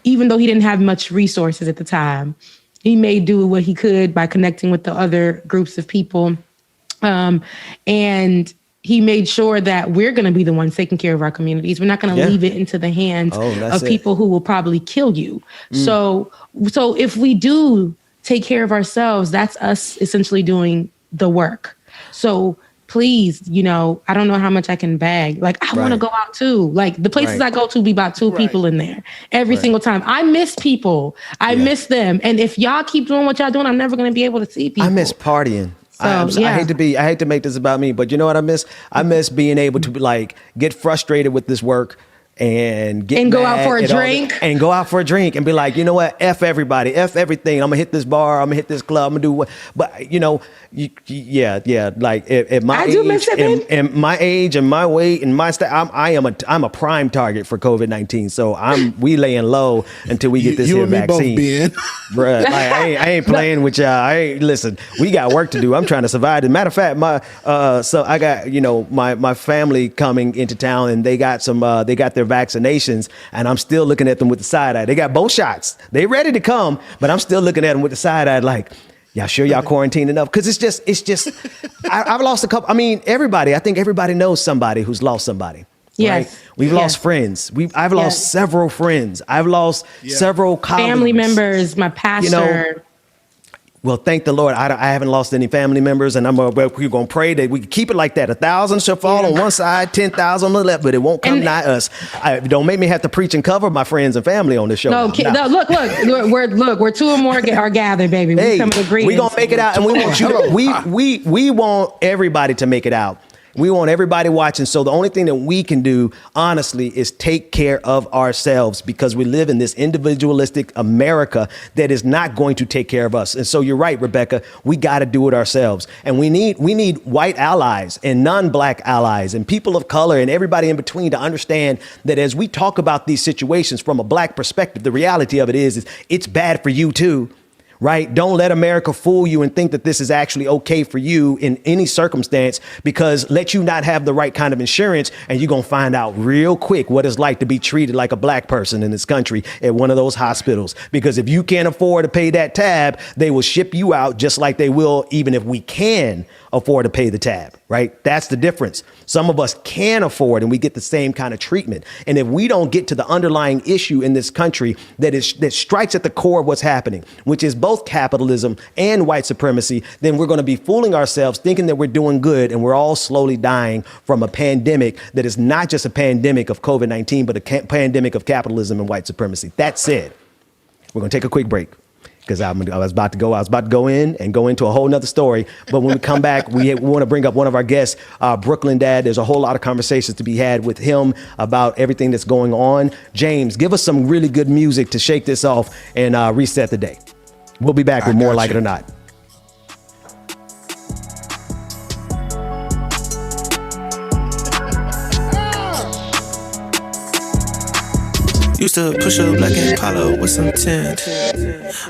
even though he didn't have much resources at the time, he made do what he could by connecting with the other groups of people. And he made sure that we're going to be the ones taking care of our communities. We're not going to leave it into the hands of people who will probably kill you. So if we do take care of ourselves, that's us essentially doing the work. So please, I don't know how much I can bag. Like, I want to go out too. Like, the places I go to, be about 2 people in there every single time. I miss people. I miss them. And if y'all keep doing what y'all doing, I'm never going to be able to see people. I miss partying. So, I hate to make this about me, but you know what I miss? I miss being able to get frustrated with this work and go out for a drink and be like, you know what? F everybody, F everything. I'm gonna hit this bar. I'm gonna hit this club. I'm gonna do what? But like at my age, and my age and my weight and my I'm a prime target for COVID-19. So we laying low until we get this here vaccine. Bruh, I ain't playing with y'all. Listen. We got work to do. I'm trying to survive. As a matter of fact, so I got my family coming into town, and they got their vaccinations, and I'm still looking at them with the side eye. They got both shots. They ready to come, but I'm still looking at them with the side eye like, y'all sure y'all quarantined enough? Because it's just I've lost a couple. I mean, I think everybody knows somebody who's lost somebody. Yes. Right? We've lost friends. I've lost several friends. I've lost several colleagues. Family members, my pastor. Well, thank the Lord. I haven't lost any family members, and we're going to pray that we can keep it like that. 1,000 shall fall on one side, 10,000 on the left, but it won't come nigh us. Don't make me have to preach and cover my friends and family on this show. No, we're 2 or more are gathered, baby. We're going to make it out, and we want we want everybody to make it out. We want everybody watching. So the only thing that we can do, honestly, is take care of ourselves, because we live in this individualistic America that is not going to take care of us. And so you're right, Rebecca, we got to do it ourselves. And we need white allies and non-black allies and people of color and everybody in between to understand that as we talk about these situations from a black perspective, the reality of it is it's bad for you too. Right? Don't let America fool you and think that this is actually okay for you in any circumstance, because let you not have the right kind of insurance, and you're going to find out real quick what it's like to be treated like a black person in this country at one of those hospitals. Because if you can't afford to pay that tab, they will ship you out just like they will even if we can afford to pay the tab, right? That's the difference. Some of us can afford, and we get the same kind of treatment. And if we don't get to the underlying issue in this country that strikes at the core of what's happening, which is both capitalism and white supremacy, then we're going to be fooling ourselves thinking that we're doing good, and we're all slowly dying from a pandemic that is not just a pandemic of COVID-19, but a pandemic of capitalism and white supremacy. That said, we're going to take a quick break, because I was about to go into a whole nother story. But when we come back, we want to bring up one of our guests, Brooklyn Dad. There's a whole lot of conversations to be had with him about everything that's going on. James, give us some really good music to shake this off and reset the day. We'll be back with more Like It or Not. Used to push up like an Apollo with some tint.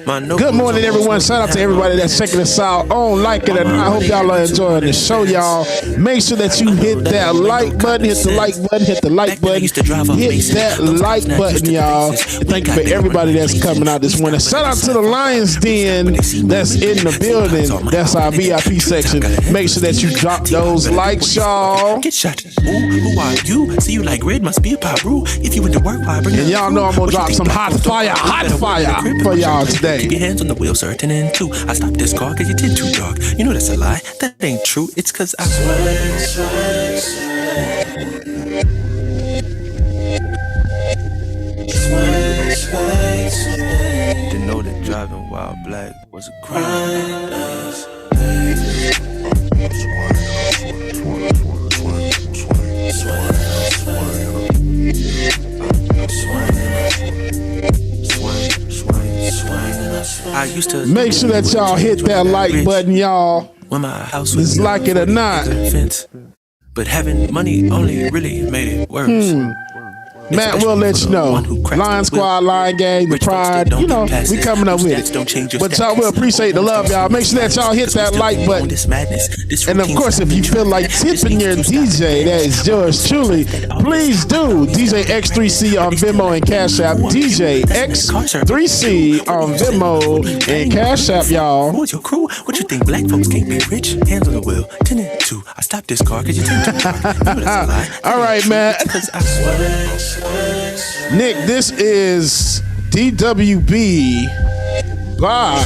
Good morning, everyone. Shout out to everybody that's checking us out on Like It or Not. I hope y'all are enjoying the show, y'all. Make sure that you hit that like button, hit the like button, hit the like button, hit that like button, y'all. Thank you for everybody that's coming out this morning. Shout out to the Lions Den that's in the building. That's our VIP section. Make sure that you drop those likes, y'all. Get shot. Who are you? See you like red must be a pop rule. If you went to work, why bring it? And y'all know I'm gonna drop some hot fire for y'all today. Keep your hands on the wheel, sir. 10 and 2. I stopped this car cause you did too dark. You know that's a lie. That ain't true. It's cause I didn't know that driving while black was a crime. I used to make sure that y'all hit that like button, y'all. When my house was Like It or Not. But having money only really made it worse. Matt will let you know. Lion Squad, Lion Gang, the Pride. You know, we coming up with it. But y'all will appreciate the love, y'all. Make sure that y'all hit that like button. And of course, if you feel like tipping your DJ, that is yours truly, please do. DJ X3C on Venmo and Cash App. DJ X3C on Venmo and Cash App, y'all. What's your crew? What you think black folks can't be rich? Hands on the wheel. 10 and 2. I stopped this car because you take too long. All right, man. Nick, this is DWB by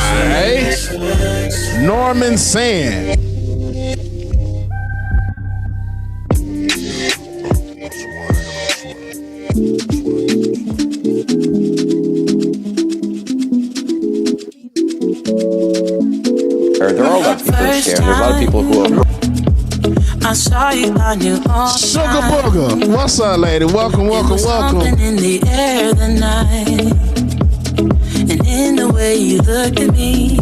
Norman Sand. There are a lot of people who share. There's a lot of people who are. I saw you on your own. Sugar Booger, what's up, lady? Welcome. Something in the air the night, and in the way you looked at me,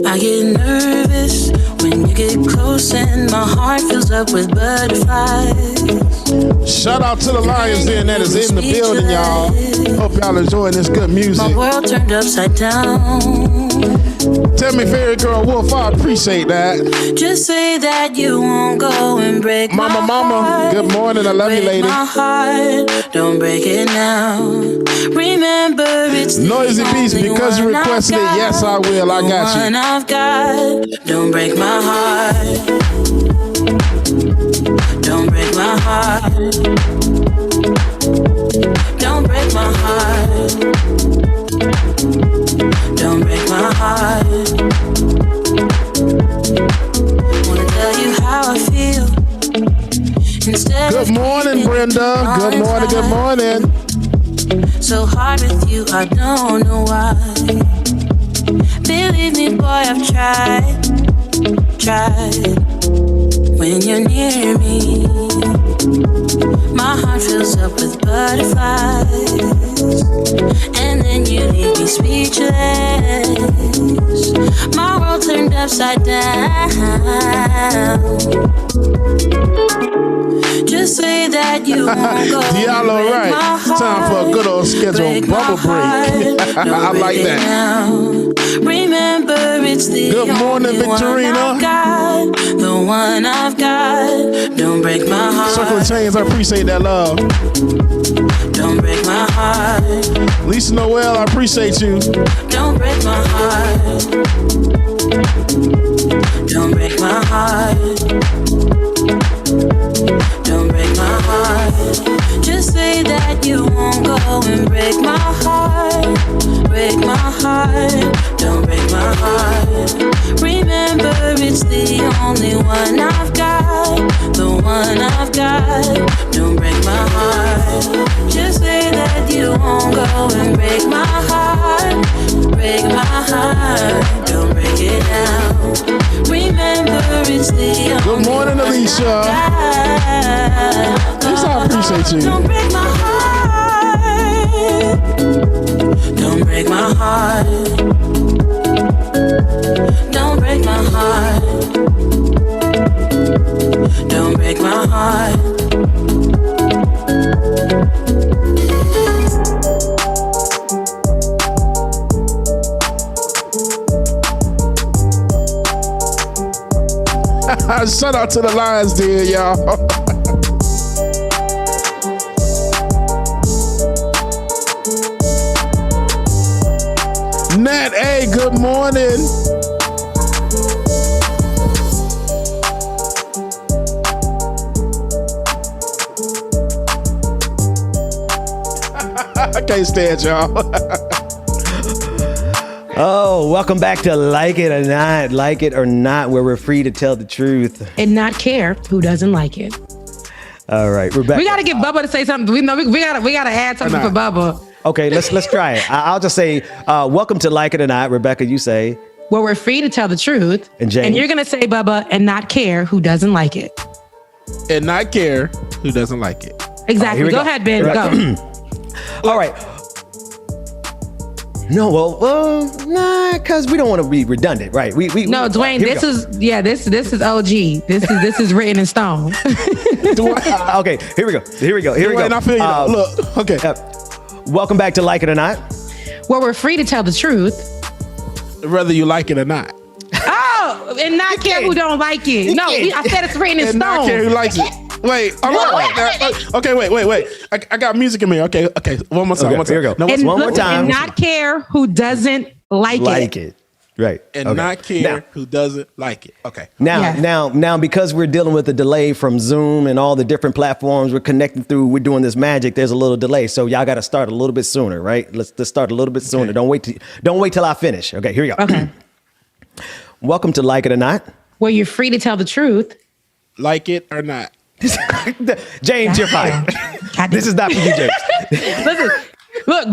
I get nervous when you get close, and my heart fills up with butterflies. Shout out to the Lions Den that is in the building, y'all. Hope y'all enjoying this good music. My world turned upside down. Tell me, Fairy Girl Wolf, I appreciate that. Just say that you won't go and break my heart. Mama, good morning. I love you, lady. My heart, don't break it now. Remember, it's Noisy Beast, because you requested it. Yes, I will. I got you. I've got. Don't break my heart. Don't break my heart. Don't break my heart. Don't break my heart. Wanna tell you how I feel. Good morning, Brenda. Good morning. So hard with you, I don't know why. Believe me, boy, I've tried. When you're near me, my heart fills up with butterflies, and then you leave me speechless. My world turned upside down. Just say that you won't go. Diallo, right. Time for a good old scheduled bubble break. I like that. Now. Remember, it's the good morning, Victorina. The one I've got. Don't break my heart. Circle of Chains, I appreciate that love. Don't break my heart. Lisa Noel, I appreciate you. Don't break my heart. Don't break my heart. Don't break my heart. Just say that you won't go and break my heart. Break my heart. Don't break my heart. Remember, it's the only one I've got. The one I've got. Don't break my heart. Just say that you won't go and break my heart. Break my heart. Don't break it down. Remember, it's the only good morning, Alicia. Yes, I appreciate you. Don't break my heart. Don't break my heart. Don't break my heart. Don't break my heart. Shout out to the Lions, dear, y'all. Nat A, good morning. I can't stand y'all. Oh, welcome back to Like It or Not. Like It or Not, where we're free to tell the truth and not care who doesn't like it. All right, Rebecca. We got to get Bubba to say something. We know we got to add something for Bubba. Okay, let's try it. I'll just say, welcome to Like It or Not. Rebecca, you say. Where we're free to tell the truth. And James. And you're going to say, Bubba, and not care who doesn't like it. And not care who doesn't like it. Exactly. Go ahead, Ben. Go. All right. No, well, nah, because we don't want to be redundant, right? No, Dwayne, this is OG. This is written in stone. Okay, here we go. And I feel you. Look, okay. Welcome back to Like It or Not, where we're free to tell the truth, whether you like it or not. Oh, and not care who don't like it. No, I said it's written in stone. And not care who likes it. Wait, okay, wait. I got music in me. Okay. One more time. Here we go. No, one more time. And not care who doesn't like it. Right. And not care who doesn't like it. Okay. Now, because we're dealing with the delay from Zoom and all the different platforms we're connecting through, we're doing this magic. There's a little delay, so y'all got to start a little bit sooner, right? Let's start a little bit sooner. Don't wait till I finish. Okay, here we go. Okay. Welcome to Like It or Not, where you're free to tell the truth, like it or not. James, you're fired. This is not for you, James. Listen, look,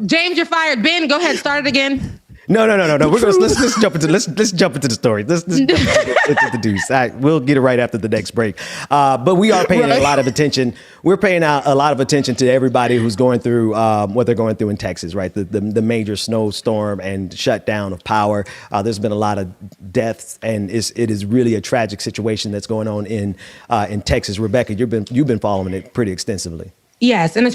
James, you're fired. Ben, go ahead, start it again. No. Let's jump into the story. Let's jump into the deuce. We'll get it right after the next break. But we are paying a lot of attention. We're paying out a lot of attention to everybody who's going through what they're going through in Texas, right? The major snowstorm and shutdown of power. There's been a lot of deaths, and it is really a tragic situation that's going on in Texas. Rebecca, you've been following it pretty extensively. Yes, and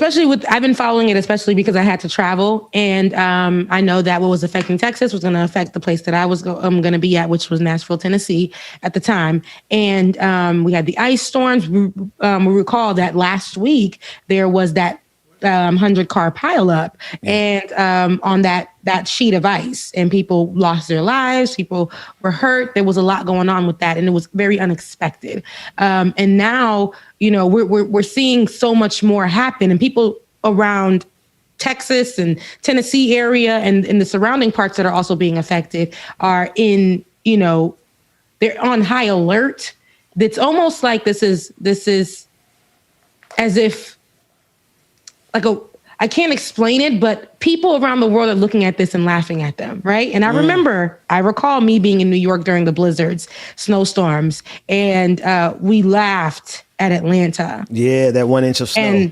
I've been following it, especially because I had to travel, and I know that what was affecting Texas was going to affect the place that I was going to be at, which was Nashville, Tennessee at the time. And we had the ice storms. We recall that last week there was that 100-car pileup, and on that sheet of ice, and people lost their lives. People were hurt. There was a lot going on with that, and it was very unexpected. And now, we're seeing so much more happen, and people around Texas and Tennessee area and in the surrounding parts that are also being affected are in, they're on high alert. It's almost like this is as if I can't explain it, but people around the world are looking at this and laughing at them, right? And I recall me being in New York during the blizzards, snowstorms, and we laughed at Atlanta. Yeah, that 1 inch of snow.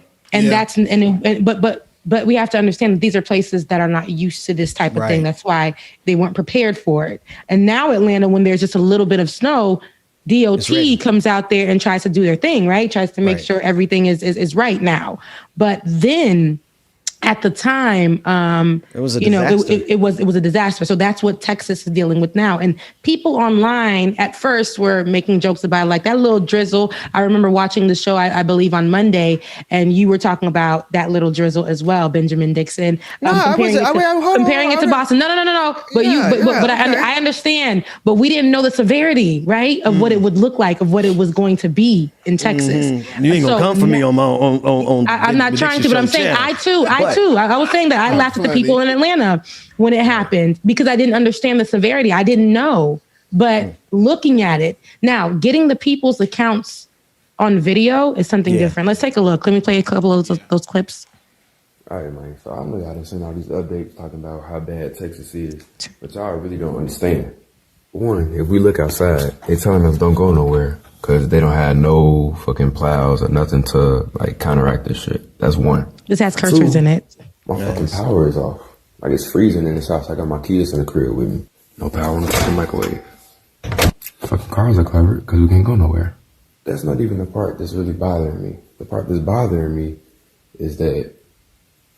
But we have to understand that these are places that are not used to this type of thing. That's why they weren't prepared for it. And now Atlanta, when there's just a little bit of snow, DOT comes out there and tries to do their thing, right? Tries to make sure everything is right now. But then at the time, it was a disaster. It was a disaster. So that's what Texas is dealing with now. And people online at first were making jokes about like that little drizzle. I remember watching the show, I believe on Monday, and you were talking about that little drizzle as well, Benjamin Dixon. Comparing it to Boston. No. But I understand. But we didn't know the severity, right, of what it would look like, of what it was going to be in Texas. You ain't gonna come for me on I'm not trying to, but I'm saying I was saying that I laughed at the people in Atlanta when it happened because I didn't understand the severity. I didn't know. But looking at it now, getting the people's accounts on video is something different. Let's take a look. Let me play a couple of those clips. All right, man. So I know y'all done seen all these updates talking about how bad Texas is, but y'all really don't understand. One, if we look outside, they telling us don't go nowhere because they don't have no fucking plows or nothing to like counteract this shit. That's one. This has cursors in it. My fucking power is off. Like it's freezing in this house. I got my kids in the crib with me. No power in the fucking microwave. Fucking cars are covered because we can't go nowhere. That's not even the part that's really bothering me. The part that's bothering me is that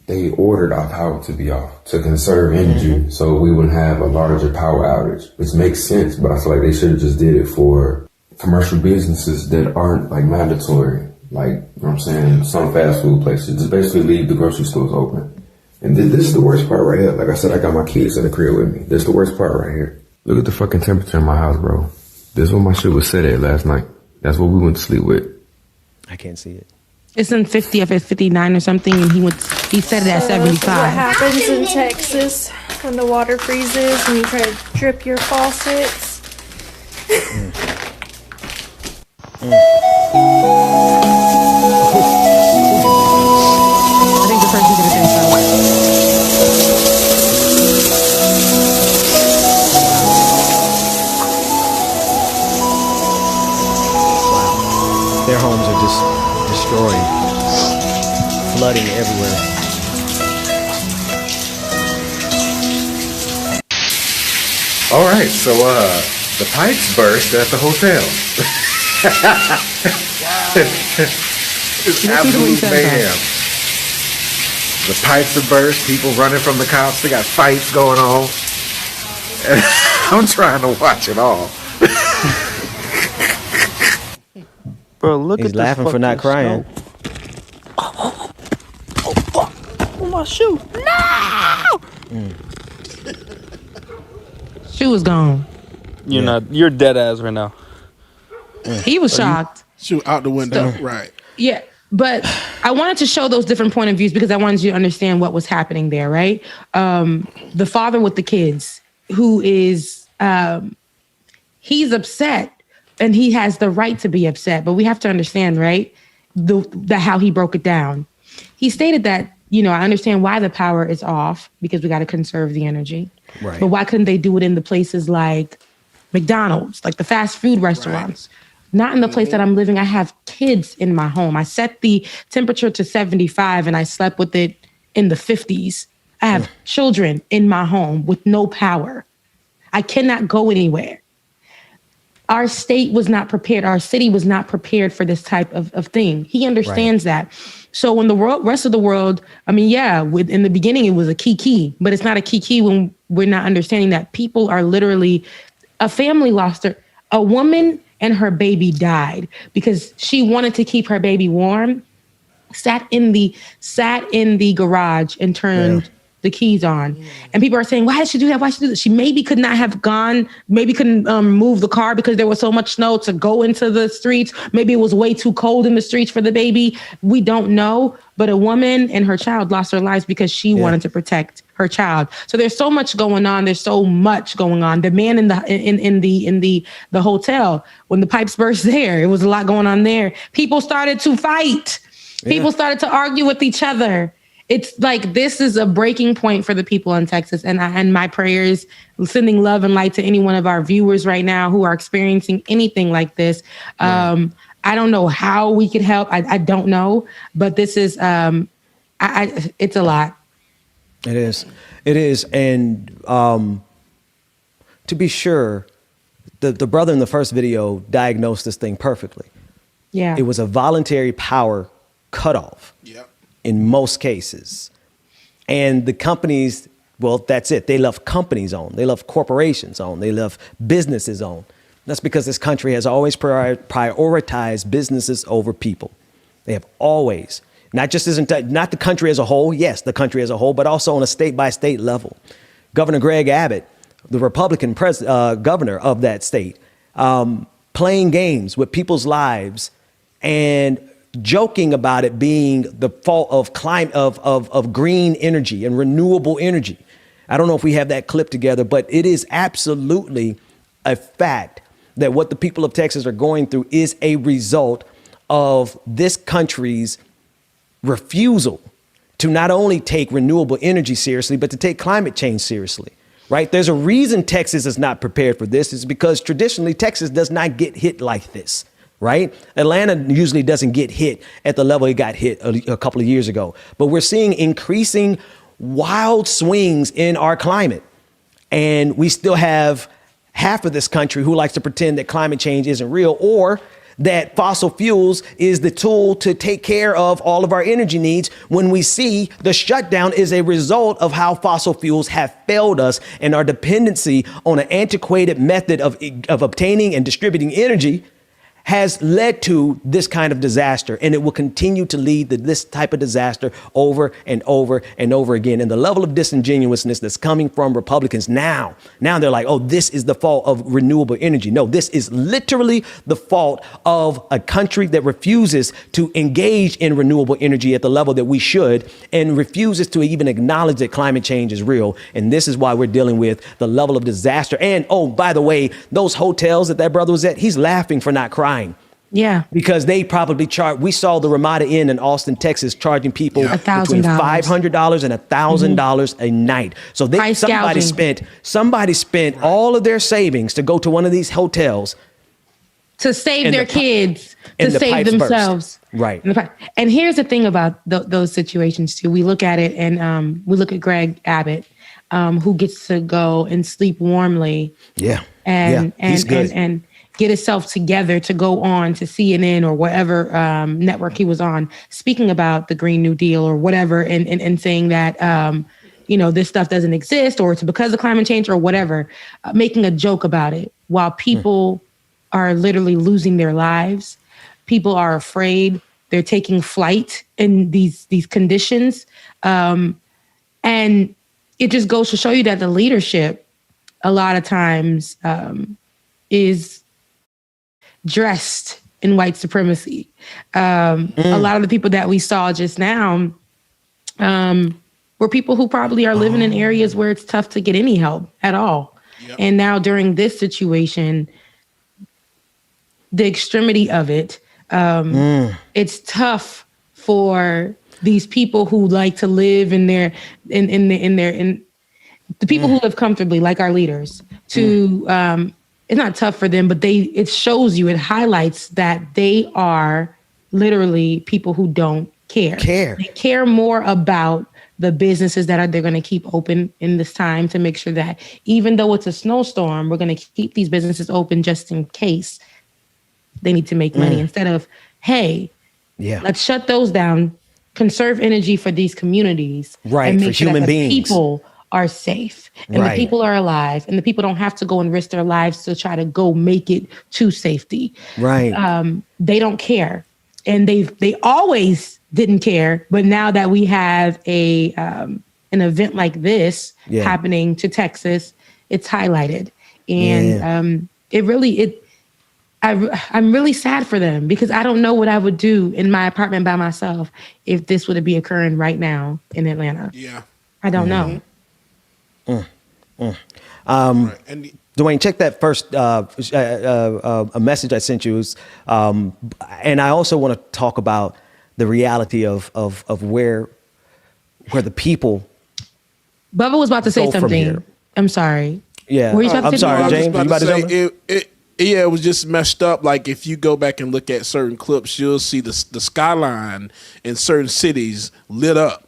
they ordered our power to be off to conserve energy so we wouldn't have a larger power outage, which makes sense, but I feel like they should have just did it for commercial businesses that aren't like mandatory. Like, you know what I'm saying? Some fast food places just basically leave the grocery stores open. And this is the worst part right here. Like I said, I got my kids in the crib with me. This is the worst part right here. Look at the fucking temperature in my house, bro. This is what my shit was set at last night. That's what we went to sleep with. I can't see it. It's in 50 if it's 59 or something, and he set it at 75. What happens in Texas when the water freezes and you try to drip your faucets? I think the person did it themselves. Wow. Their homes are just destroyed. Flooding everywhere. All right, so the pipes burst at the hotel. It's absolute mayhem. The pipes have burst, people running from the cops, they got fights going on. And I'm trying to watch it all. Bro, look He's at laughing this for not crying. Oh, fuck. Oh, my shoe. No! Shoe was gone. You're dead ass right now. He was shocked. Shoot out the window, right? Yeah, but I wanted to show those different point of views because I wanted you to understand what was happening there, right? The father with the kids, who is, he's upset and he has the right to be upset, but we have to understand, right, the how he broke it down. He stated that, I understand why the power is off because we got to conserve the energy. Right. But why couldn't they do it in the places like McDonald's, like the fast food restaurants? Right. Not in the place that I'm living. I have kids in my home. I set the temperature to 75 and I slept with it in the 50s. I have children in my home with no power. I cannot go anywhere. Our state was not prepared. Our city was not prepared for this type of thing. He understands that. So when the rest of the world, in the beginning, it was a kiki, but it's not a kiki when we're not understanding that people are literally, a family lost a woman and her baby died because she wanted to keep her baby warm, sat in the garage and turned the keys on. And people are saying, why did she do that? Why did she do that? She maybe could not have gone, maybe couldn't move the car because there was so much snow to go into the streets. Maybe it was way too cold in the streets for the baby. We don't know. But a woman and her child lost their lives because she wanted to protect her child. So there's so much going on. There's so much going on. The man in the hotel, when the pipes burst there, it was a lot going on there. People started to fight. People started to argue with each other. It's like this is a breaking point for the people in Texas. And my prayers, sending love and light to any one of our viewers right now who are experiencing anything like this. I don't know how we could help. I don't know. But this is, it's a lot. It is. It is. And to be sure, the brother in the first video diagnosed this thing perfectly. Yeah. It was a voluntary power cutoff. Yep. In most cases. And the companies, well, that's it. They left companies on. They left corporations on. They left businesses on. That's because this country has always prioritized businesses over people. They have always, not the country as a whole, yes, the country as a whole, but also on a state-by-state level. Governor Greg Abbott, the Republican governor of that state, playing games with people's lives and joking about it being the fault of of green energy and renewable energy. I don't know if we have that clip together, but it is absolutely a fact that what the people of Texas are going through is a result of this country's refusal to not only take renewable energy seriously, but to take climate change seriously, right? There's a reason Texas is not prepared for this. It's because traditionally Texas does not get hit like this. Right? Atlanta usually doesn't get hit at the level it got hit a couple of years ago. But we're seeing increasing wild swings in our climate. And we still have half of this country who likes to pretend that climate change isn't real or that fossil fuels is the tool to take care of all of our energy needs when we see the shutdown is a result of how fossil fuels have failed us and our dependency on an antiquated method of obtaining and distributing energy has led to this kind of disaster, and it will continue to lead to this type of disaster over and over and over again. And the level of disingenuousness that's coming from Republicans now they're like, oh, this is the fault of renewable energy. No, this is literally the fault of a country that refuses to engage in renewable energy at the level that we should, and refuses to even acknowledge that climate change is real. And this is why we're dealing with the level of disaster. And, oh, by the way, those hotels that brother was at, he's laughing for not crying. Yeah. Because they probably we saw the Ramada Inn in Austin, Texas, charging people between $500 and $1,000 a night. So somebody spent all of their savings to go to one of these hotels to save their kids, to save themselves. Burst. Right. And here's the thing about those situations too. We look at it and we look at Greg Abbott, who gets to go and sleep warmly. Yeah. And get himself together to go on to CNN or whatever network he was on, speaking about the Green New Deal or whatever, and saying that, this stuff doesn't exist, or it's because of climate change or whatever, making a joke about it while people are literally losing their lives. People are afraid. They're taking flight in these conditions. And it just goes to show you that the leadership a lot of times is dressed in white supremacy. A lot of the people that we saw just now were people who probably are living in areas where it's tough to get any help at all. Yep. And now during this situation, the extremity of it, it's tough for these people who like to live in the people who live comfortably, like our leaders, to it's not tough for them, but it shows you, it highlights that they are literally people who don't care. They care more about the businesses that they're going to keep open in this time, to make sure that even though it's a snowstorm, we're going to keep these businesses open just in case they need to make money, instead of, hey, let's shut those down, conserve energy for these communities, right? And make for sure human that the beings. People are safe, and the people are alive, and the people don't have to go and risk their lives to try to go make it to safety. Right. They don't care, and they always didn't care. But now that we have an event like this happening to Texas, it's highlighted, and I'm really sad for them, because I don't know what I would do in my apartment by myself if this would be occurring right now in Atlanta. Yeah, I don't know. Dwayne, check that first a message I sent you. And I also want to talk about the reality of where the people. Bubba was about to say something. I'm sorry. Yeah. I'm sorry, James. It was just messed up. Like, if you go back and look at certain clips, you'll see the skyline in certain cities lit up.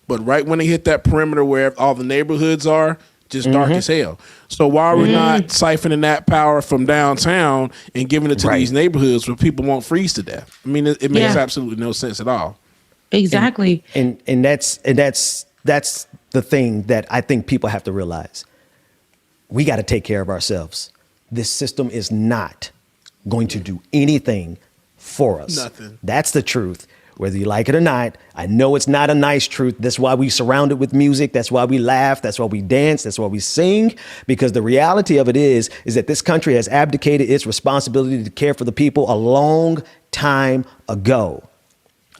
But right when they hit that perimeter where all the neighborhoods are, just dark as hell. So why are we not siphoning that power from downtown and giving it to these neighborhoods where people won't freeze to death? I mean, it makes absolutely no sense at all. Exactly. And that's the thing that I think people have to realize. We got to take care of ourselves. This system is not going to do anything for us. Nothing. That's the truth. Whether you like it or not, I know it's not a nice truth. That's why we surround it with music. That's why we laugh. That's why we dance. That's why we sing. Because the reality of it is that this country has abdicated its responsibility to care for the people a long time ago.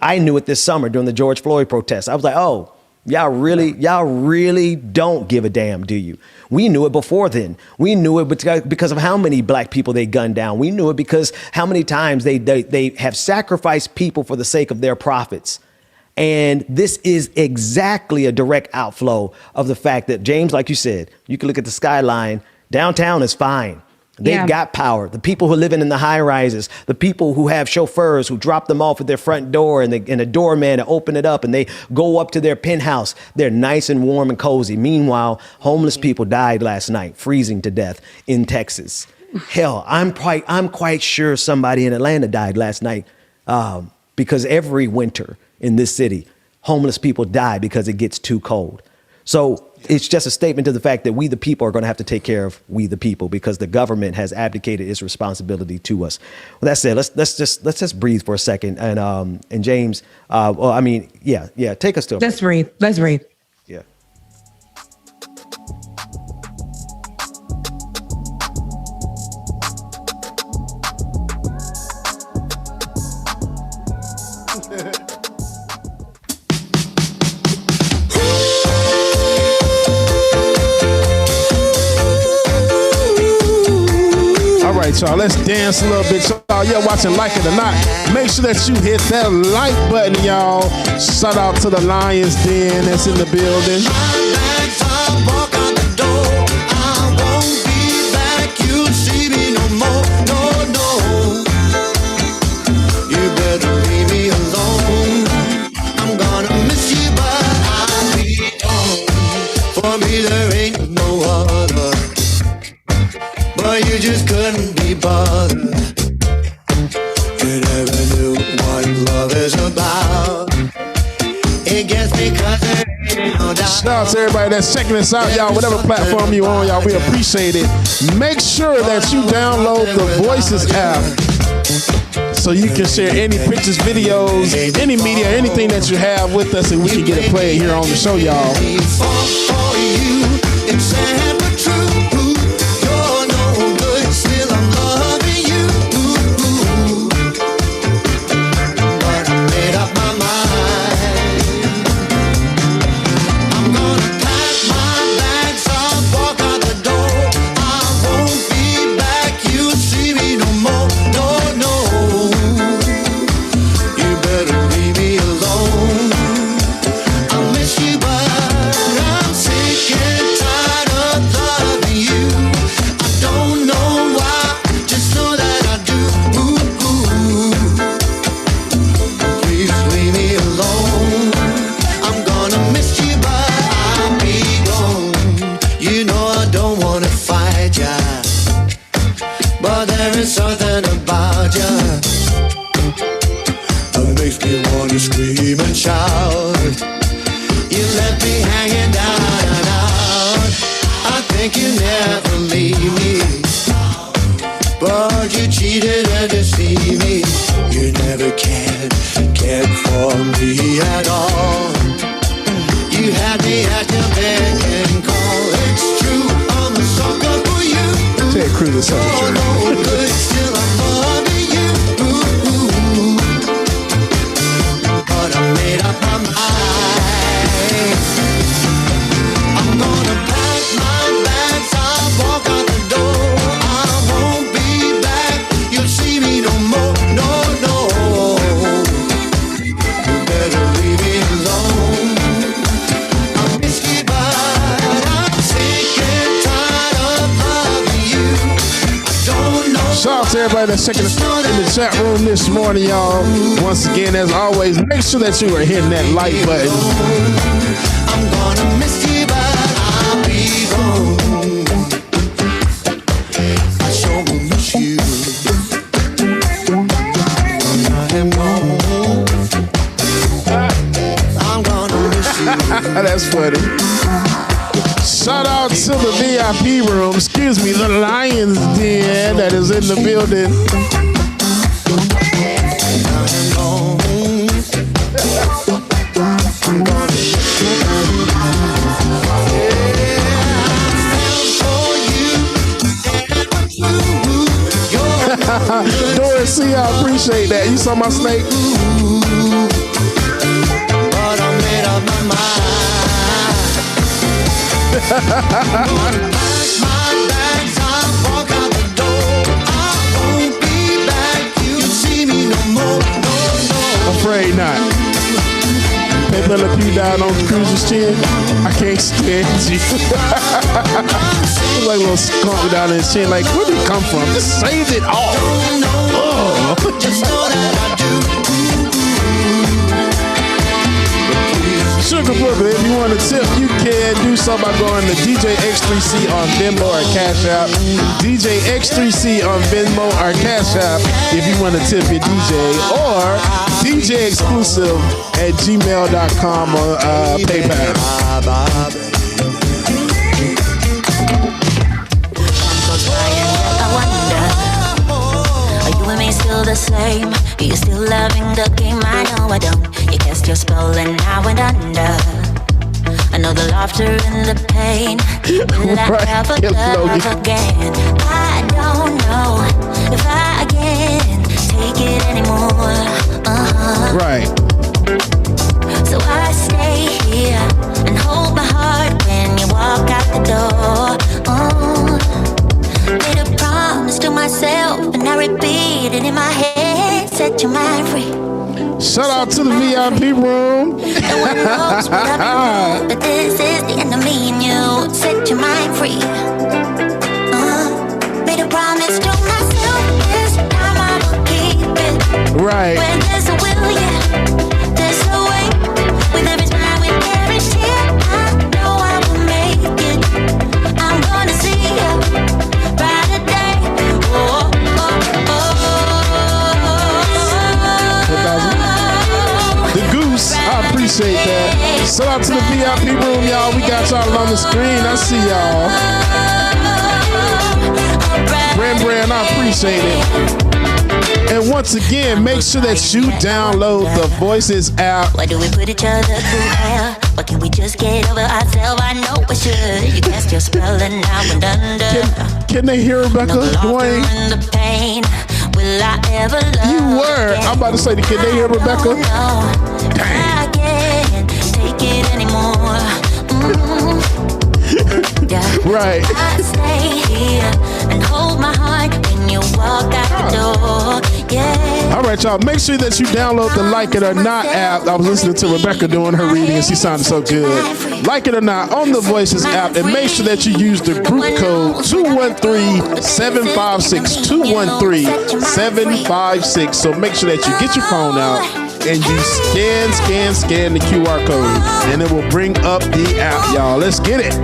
I knew it this summer during the George Floyd protests. I was like, oh, y'all really don't give a damn, do you? We knew it before then. We knew it because of how many black people they gunned down. We knew it because how many times they have sacrificed people for the sake of their profits. And this is exactly a direct outflow of the fact that, James, like you said, you can look at the skyline. Downtown is fine. They've got power. The people who are living in the high rises, the people who have chauffeurs who drop them off at their front door and a doorman to open it up and they go up to their penthouse. They're nice and warm and cozy. Meanwhile, homeless people died last night, freezing to death in Texas. Hell, I'm quite sure somebody in Atlanta died last night because every winter in this city, homeless people die because it gets too cold. So it's just a statement to the fact that we the people are going to have to take care of we the people because the government has abdicated its responsibility to us. Well, that said, let's just breathe for a second. And James, take us to. Let's breathe. Yeah. All right, y'all, let's dance a little bit. Y'all, you're watching Like It or Not. Make sure that you hit that like button, y'all. Shout out to the Lions Den that's in the building. For me, there ain't no other. But you just couldn't be bothered. You never knew what love is about. It gets me cause there ain't no doubt. Shout out to everybody that's checking us out, y'all. Whatever platform you on, y'all, we appreciate it. Make sure that you download the Voices app so you can share any pictures, videos, any media, anything that you have with us, and we can get it played here on the show, y'all. For you, it's sad but true. You're no good, still I'm loving you. But I made up my mind. I'm gonna pack my bags up, walk out the door. I won't be back, you'll see me no more. No, you better leave me alone. I miss you, but I'm sick and tired of loving you. I don't know why, just know that I do. Please leave me alone. I'm gonna miss you, but I'll be gone. You know I don't wanna fight ya, but there is something about ya that makes me wanna scream and shout. You left me hanging down and out. I think you never leave me, but you cheated and deceived me. You never cared for me at all. You had me at your beck and call. It's true, I'm a sucker for you. Ted Cruz is such a jerk. No good, still I'm loving you. But I made up my mind. I'm gonna pack my bags, I'll walk out the door. I won't be back, you'll see me no more. No, you better leave me alone. I miss you, but I'm sick and tired of loving you. I don't know. Shout out to everybody that's checking us out in the chat room this morning, y'all. Once again, as always, make sure that you are hitting that like button. I'm gonna miss you, but I'll be gone. I sure will miss you when I am gone. I'm gonna miss you. That's funny. Shout out to the VIP room, excuse me, the Lions Den that is in the building. Doris, see, I appreciate that. You saw my snake? But I made up my mind. My bags, I'll walk out the door. I won't be back, you'll see me no more. No. Afraid not. They let a few down on Cruz's chin. I can't stand you. Like a little skunk down in his chin. Like, where did it come from? Just saved it all. Oh. Just know that I do. Sugar Brooklyn, if you want to tip, you can do so by going to DJ X3C on Venmo or Cash App. DJ X3C on Venmo or Cash App if you want to tip your DJ, or DJ Exclusive at gmail.com or PayPal. the same. Are you still loving the game? I know I don't. You cast your spell and I went under. I know the laughter and the pain. Will I ever love again? I don't know if I can take it anymore. Right. So I stay here and hold my heart when you walk out the door. Made a promise to myself and I repeat it in my head. Set your mind free. Shout out to the VIP room. No one knows what I've been through, but this is the end of me and you. Set your mind free. Made a promise to myself, this time I will keep it. Right. When there's a will, yeah, there's a way. With every smile, with every tear, I know I will make it. I'm gonna see you brighter day. Oh, oh, oh, The Goose, I appreciate that. Shout out to the VIP room, y'all. We got y'all on the screen. I see y'all. Brand, I appreciate it. And once again, make sure that you download the Voices app. Why do we put each other through hell? Why can't we just get over ourselves? I know we should. You cast your spell and I went under. Can they hear Rebecca, Dwayne? The pain. Will I ever love You were. I'm about to say, can they hear Rebecca? I can't take it anymore. Right. I stay here and hold my heart when you walk out the door. Yeah. All right, y'all. Make sure that you download the Like It or Not app. I was listening to Rebecca doing her reading, and she sounded so good. Like It or Not on the Voices app, and make sure that you use the group code 213-756. 213-756. So make sure that you get your phone out and you scan the QR code, and it will bring up the app, y'all. Let's get it.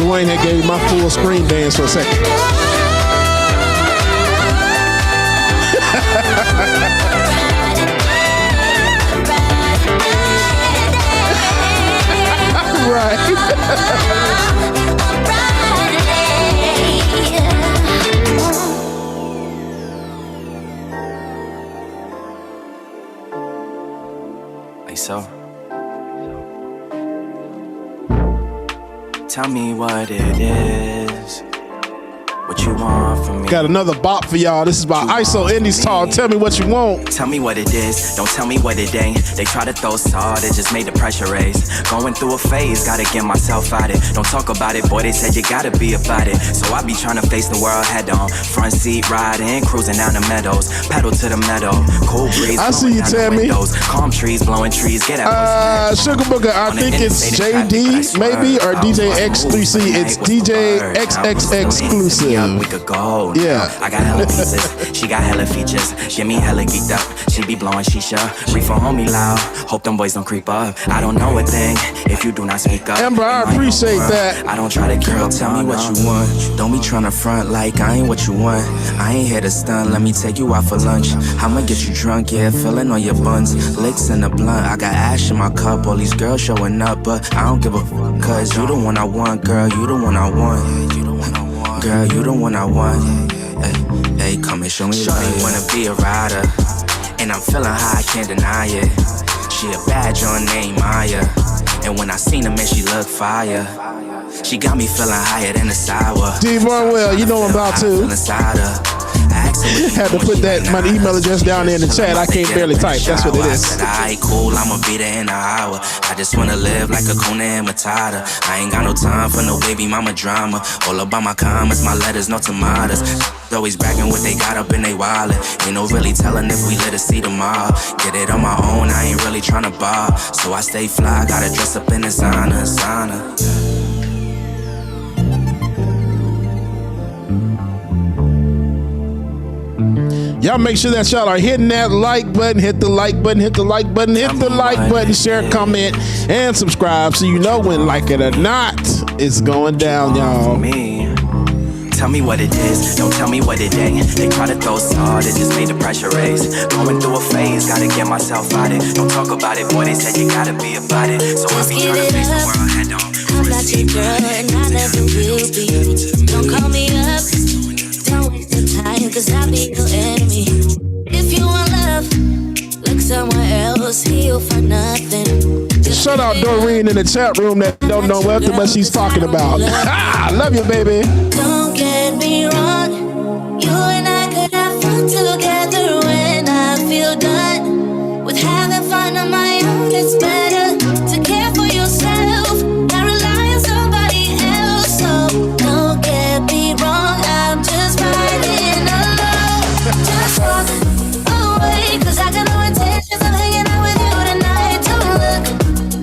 Dwayne had gave me my full screen dance for a second. Like so. Tell me what it is. What you want from me? Got another bop for y'all. This is by ISO Indies Talk. Tell me what you want. Tell me what it is. Don't tell me what it ain't. They try to throw salt. It just made the pressure raise. Going through a phase. Gotta get myself out it. Don't talk about it. Boy, they said you gotta be about it. So I be trying to face the world head on. Front seat riding. Cruising down the meadows. Pedal to the meadow. Cool breeze. I see you, Tammy. Calm trees. Blowing trees. Get out. Sugar Booger. I think it's JD maybe or DJ X3C. It's DJ XXX exclusive. We could go. Yeah. I got hella pieces. She got hella features. Get me hella geeked up. She be blowing shisha. Reefer on me loud. Hope them boys don't creep up. I don't know a thing if you do not speak up. Amber, I appreciate that. I don't try to Girl, tell me what you want. Don't be trying to front like I ain't what you want. I ain't here to stun. Let me take you out for lunch. I'ma get you drunk, yeah, feeling on your buns. Licks in the blunt. I got ash in my cup. All these girls showing up, but I don't give a fuck. Cause you the one I want, girl. You the one I want. Girl, you the one I want. Hey, come and show me love. Shorty wanna be a rider, and I'm feeling high, I can't deny it. She a bad joint named Maya, and when I seen her, man, she look fire. She got me feeling higher than a sour. Steve Barnwell, you know I'm about to. Had to put that my email address down there in the chat. I can't barely type. That's what it is. I said, alright, cool, I'ma be there in an hour. I just wanna live like a Kuna and Matata. I ain't got no time for no baby mama drama. All about my comments, my letters, no tomatoes. Always bragging what they got up in they wallet. Ain't no really telling if we let us see tomorrow. Get it on my own, I ain't really tryna bar. So I stay fly, gotta dress up in designer. Y'all make sure that y'all are hitting that like button, hit the like button, hit the like button, hit the like button, share, comment, and subscribe so you know when Like It or Not it's going down, y'all. Tell me what it is, don't tell me what it ain't. They try to throw salt, it just made the pressure raise. Going through a phase, gotta get myself out it. Don't talk about it, boy, they said you gotta be about it. So Just I be give trying to it face the up. world head on. I'm not your girl and I never will be. Don't call me up, don't waste your time, cause I'll be your enemy. If you want love, look somewhere else, he'll find nothing. Shout out Doreen in the chat room that don't know what she's talking about. I love you, baby. Don't get me wrong, you and I could have fun together when I feel done with having fun on my own. It's better to care for yourself, not rely on somebody else. So don't get me wrong, I'm just riding alone. Just walk away, cause I got no intentions of hanging out with you tonight. Don't look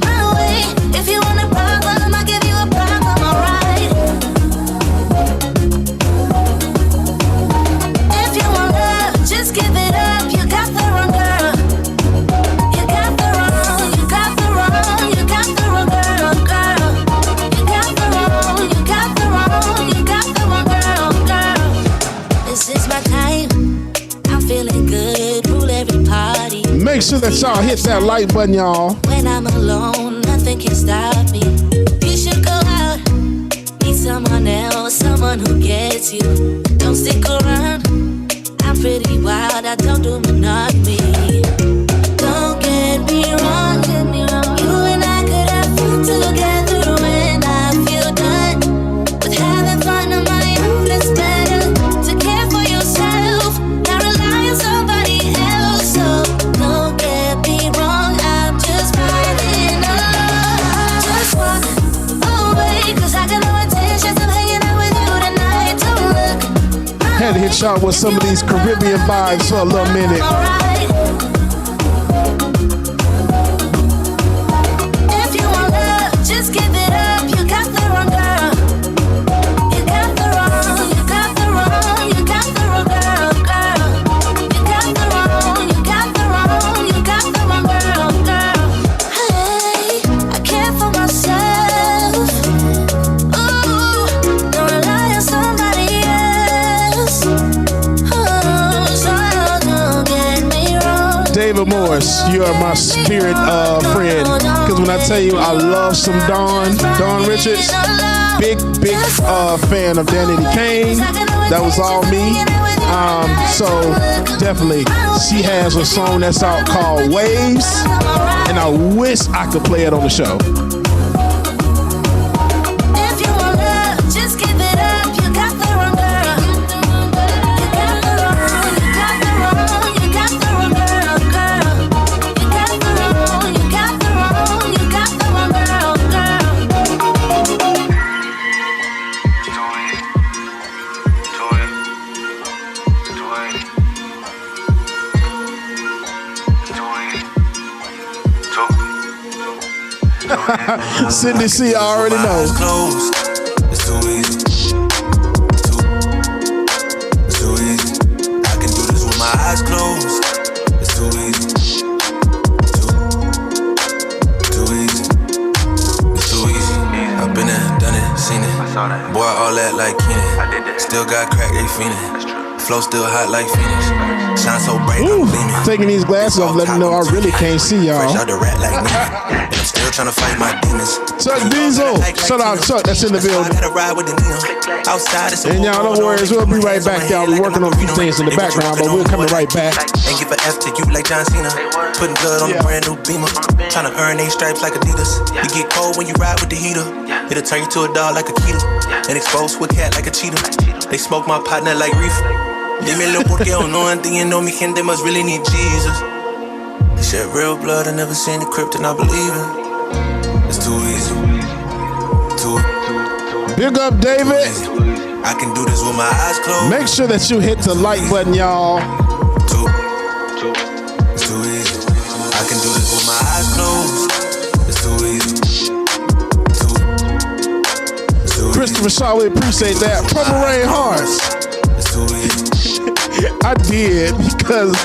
my way. If you want a problem, I'll give you a problem, alright? If you want love, just give it up. You got the wrong girl. You got the wrong, you got the wrong, you got the wrong girl, girl. You got the wrong, you got the wrong, you got the wrong girl, girl. This is my time. I'm feeling good, rule every party. Make sure that y'all hit that like button, y'all. When I'm alone, nothing can stop me. You should go out, meet someone else, someone who gets you. Don't stick around, I'm pretty wild, I don't do monotony. Don't get me wrong, you and I could have fun together when I feel done with having fun on my own. It's better to care for yourself, not rely on somebody else. So don't get me wrong, I'm just riding alone. Just walk away, cause I got no intentions of hanging out with you tonight. Don't look Had to hit y'all with some of these Caribbean vibes for a little minute. if you want love, just give it up. You got the wrong girl. You got the wrong, you got the wrong, you got the wrong girl, girl. You got the wrong, you got the wrong, you got the wrong girl, girl. Hey, I care for myself. Ooh, don't rely on somebody else. Oh, so don't get me wrong. David Morris, you are my spirit friend. Because when I tell you I love some Dawn Richards, big fan of Danny Kane. That was all me. So definitely, she has a song that's out called Waves, and I wish I could play it on the show. If you want love, just give it up. You got the wrong girl. You got the wrong, you got the wrong, you got the wrong girl, girl. You got the wrong, you got the wrong, you got the wrong girl, girl. Cindy C, I already know. Closed. It's too easy. It's too easy. I can do this with my eyes closed. It's too easy. Too easy. It's too easy. I've been there, done it, seen it. Boy, all that like Keenan. Still got crack, they fiendin'. Flow still hot like Phoenix. Shine so bright, I'm gleaming. Taking these glasses off, let me know I really can't see y'all. Fresh out the rat like me. And I'm still trying to fight my demons. Chuck Diesel, shout out Chuck, that's in the building. And y'all, don't worry, we'll be right back, y'all. We're working on a few things in the background, but we're coming right back. And give a F to you like John Cena. Putting blood on a brand new Beamer. Trying to earn 8 stripes like Adidas. You get cold when you ride with the heater. It'll turn you to a dog like a keto. And expose to a cat like a cheetah. They smoke my partner like reefer. Dímelo porque yo no entiendo, mi gente must really need Jesus. They shed real blood, I never seen the crypt and I believe it. It's too easy. Big up, David. I can do this with my eyes closed. Make sure that you hit the like button, y'all. It's too easy. I can do this with my eyes closed. It's too easy. Christopher Shaw, we appreciate that. Purple Rain Hearts. It's too easy. I did because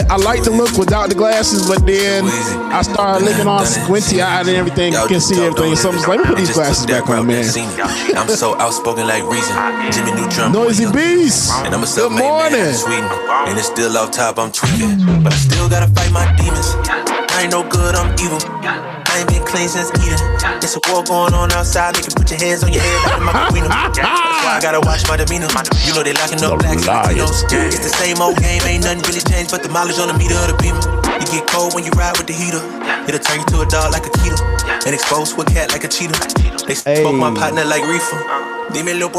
I like the look without the glasses, but then I started looking all squinty-eyed and everything. You can see everything. So I'm just like, let me put these glasses back on, man. I'm so outspoken like Reason. Jimmy Neutron. Noisy Beast. And I'm a Good morning. Sweden. And it's still off top, I'm tweaking. But I still gotta fight my demons. I ain't no good, I'm evil. I ain't been clean since Eden. There's a war going on outside. They can put your hands on your head like my arena. That's why I gotta watch my demeanor. You know they locking up blacks and Latinos. It's the same old game, ain't nothing really changed but the mileage on the meter of the beamer. You get cold when you ride with the heater. It'll turn you to a dog like a keto. And expose to a cat like a cheetah. They smoke my partner like reefer.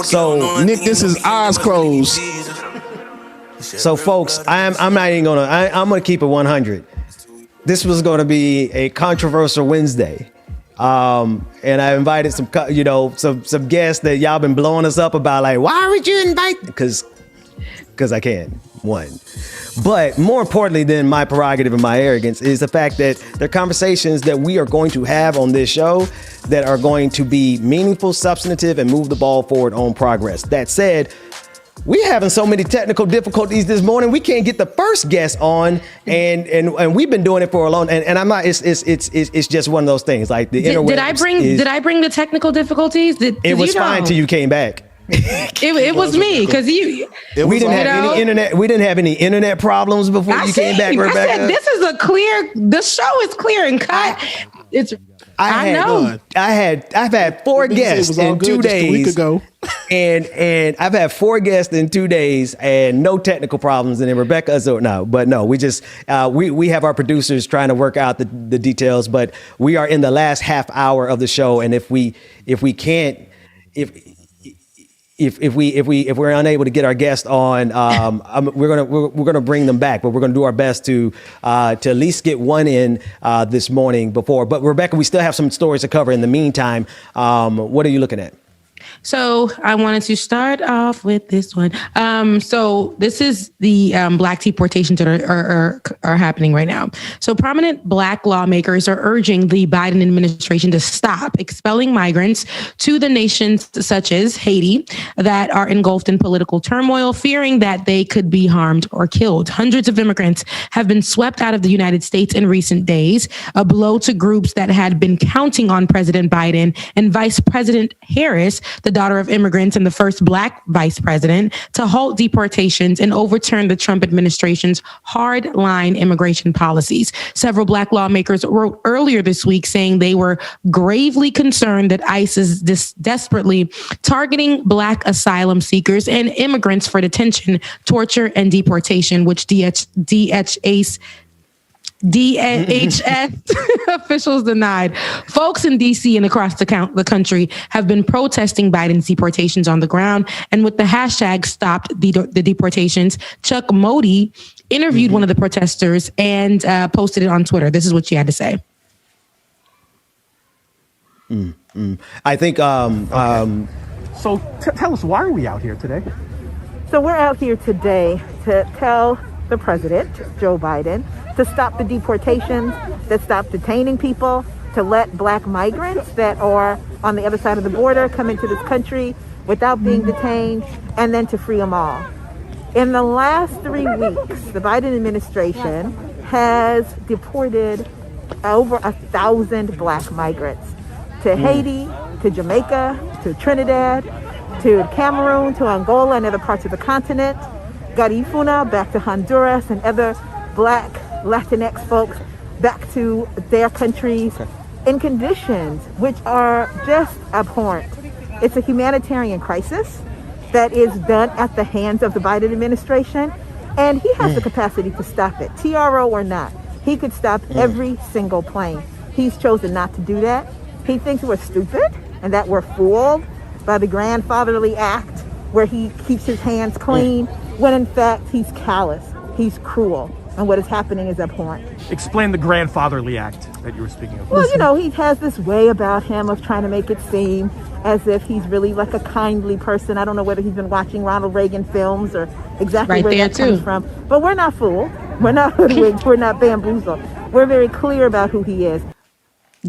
So Nick, this is eyes closed. So folks, I'm not even gonna. I'm gonna keep it 100. This was going to be a controversial Wednesday. And I invited some guests that y'all been blowing us up about, like, why would you invite? Because I can, one. But more importantly than my prerogative and my arrogance is the fact that there are conversations that we are going to have on this show that are going to be meaningful, substantive, and move the ball forward on progress. That said, we're having so many technical difficulties this morning. We can't get the first guest on, and we've been doing it for a long. And I'm not. It's just one of those things. Like the interwebs. Did I bring the technical difficulties? It was fine till you came back. It was me because we didn't have any internet. We didn't have any internet problems before you came back, Rebecca. I said the show is clear and cut. I've had 4 guests in 2 days. A week ago. And I've had 4 guests in 2 days and no technical problems. And then Rebecca, we just we have our producers trying to work out the details, but we are in the last half hour of the show. And if we're unable to get our guest on, we're gonna bring them back, but we're gonna do our best to at least get one in this morning before. But Rebecca, we still have some stories to cover in the meantime. What are you looking at? So I wanted to start off with this one. So this is the Black deportations that are happening right now. So prominent Black lawmakers are urging the Biden administration to stop expelling migrants to the nations such as Haiti that are engulfed in political turmoil, fearing that they could be harmed or killed. Hundreds of immigrants have been swept out of the United States in recent days, a blow to groups that had been counting on President Biden and Vice President Harris, the daughter of immigrants and the first Black vice president, to halt deportations and overturn the Trump administration's hard-line immigration policies. Several Black lawmakers wrote earlier this week saying they were gravely concerned that ICE is desperately targeting Black asylum seekers and immigrants for detention, torture, and deportation, which DHS officials denied. Folks in D.C. and across the country have been protesting Biden's deportations on the ground. And with the hashtag Stop the Deportations, Chuck Modi interviewed one of the protesters and posted it on Twitter. This is what she had to say. I think... So tell us, why are we out here today? So we're out here today to tell the president, Joe Biden, to stop the deportations, to stop detaining people, to let Black migrants that are on the other side of the border come into this country without being detained, and then to free them all. In the last 3 weeks, the Biden administration has deported over 1,000 Black migrants to Haiti, to Jamaica, to Trinidad, to Cameroon, to Angola and other parts of the continent, Garifuna back to Honduras, and other Black Latinx folks back to their countries in conditions which are just abhorrent. It's a humanitarian crisis that is done at the hands of the Biden administration, and he has the capacity to stop it, TRO or not. He could stop every single plane. He's chosen not to do that. He thinks we're stupid and that we're fooled by the grandfatherly act where he keeps his hands clean, when in fact he's callous, he's cruel, and what is happening is abhorrent. Explain the grandfatherly act that you were speaking of. Well, you know, he has this way about him of trying to make it seem as if he's really like a kindly person. I don't know whether he's been watching Ronald Reagan films or exactly where that comes from. But we're not fooled. We're not hoodwinked. We're not bamboozled. We're very clear about who he is.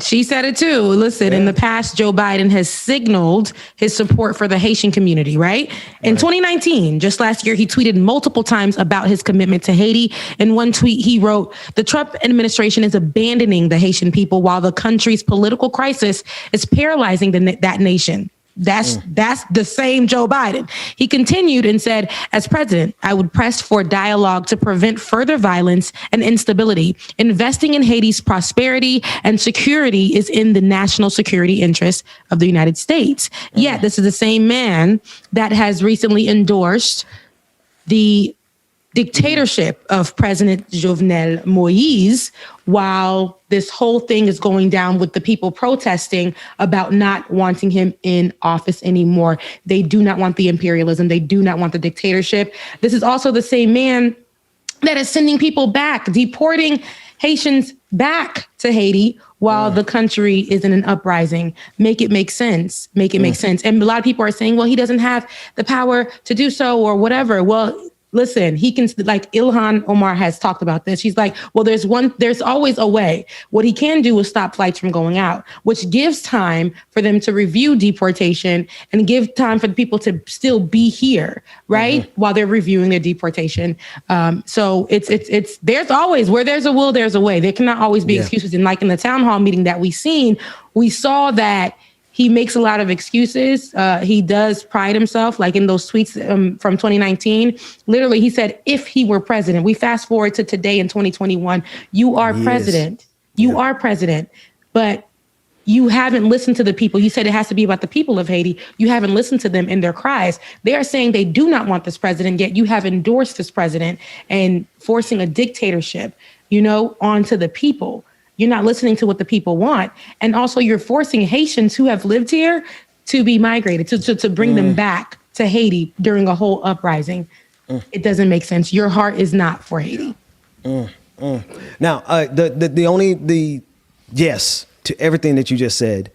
She said it too. Listen, in the past, Joe Biden has signaled his support for the Haitian community, right? In 2019, just last year, he tweeted multiple times about his commitment to Haiti. In one tweet, he wrote, "The Trump administration is abandoning the Haitian people while the country's political crisis is paralyzing that nation." That's the same Joe Biden. He continued and said, "As president, I would press for dialogue to prevent further violence and instability. Investing in Haiti's prosperity and security is in the national security interest of the United States." Yet, this is the same man that has recently endorsed the dictatorship of President Jovenel Moise, while this whole thing is going down with the people protesting about not wanting him in office anymore. They do not want the imperialism. They do not want the dictatorship. This is also the same man that is sending people back, deporting Haitians back to Haiti while the country is in an uprising. Make it make sense. Make it make sense. And a lot of people are saying, well, he doesn't have the power to do so or whatever. Well, listen, he can, like Ilhan Omar has talked about this. She's like, well, there's always a way. What he can do is stop flights from going out, which gives time for them to review deportation and give time for the people to still be here, right? While they're reviewing their deportation. So it's there's always, where there's a will, there's a way. There cannot always be excuses. And like in the town hall meeting that we saw that he makes a lot of excuses. He does pride himself, like in those tweets from 2019. Literally, he said, if he were president, we fast forward to today in 2021, you are president. You are president, but you haven't listened to the people. You said it has to be about the people of Haiti. You haven't listened to them in their cries. They are saying they do not want this president, yet you have endorsed this president and forcing a dictatorship, onto the people. You're not listening to what the people want. And also you're forcing Haitians who have lived here to be migrated, to bring them back to Haiti during a whole uprising. It doesn't make sense. Your heart is not for Haiti. Now, yes to everything that you just said.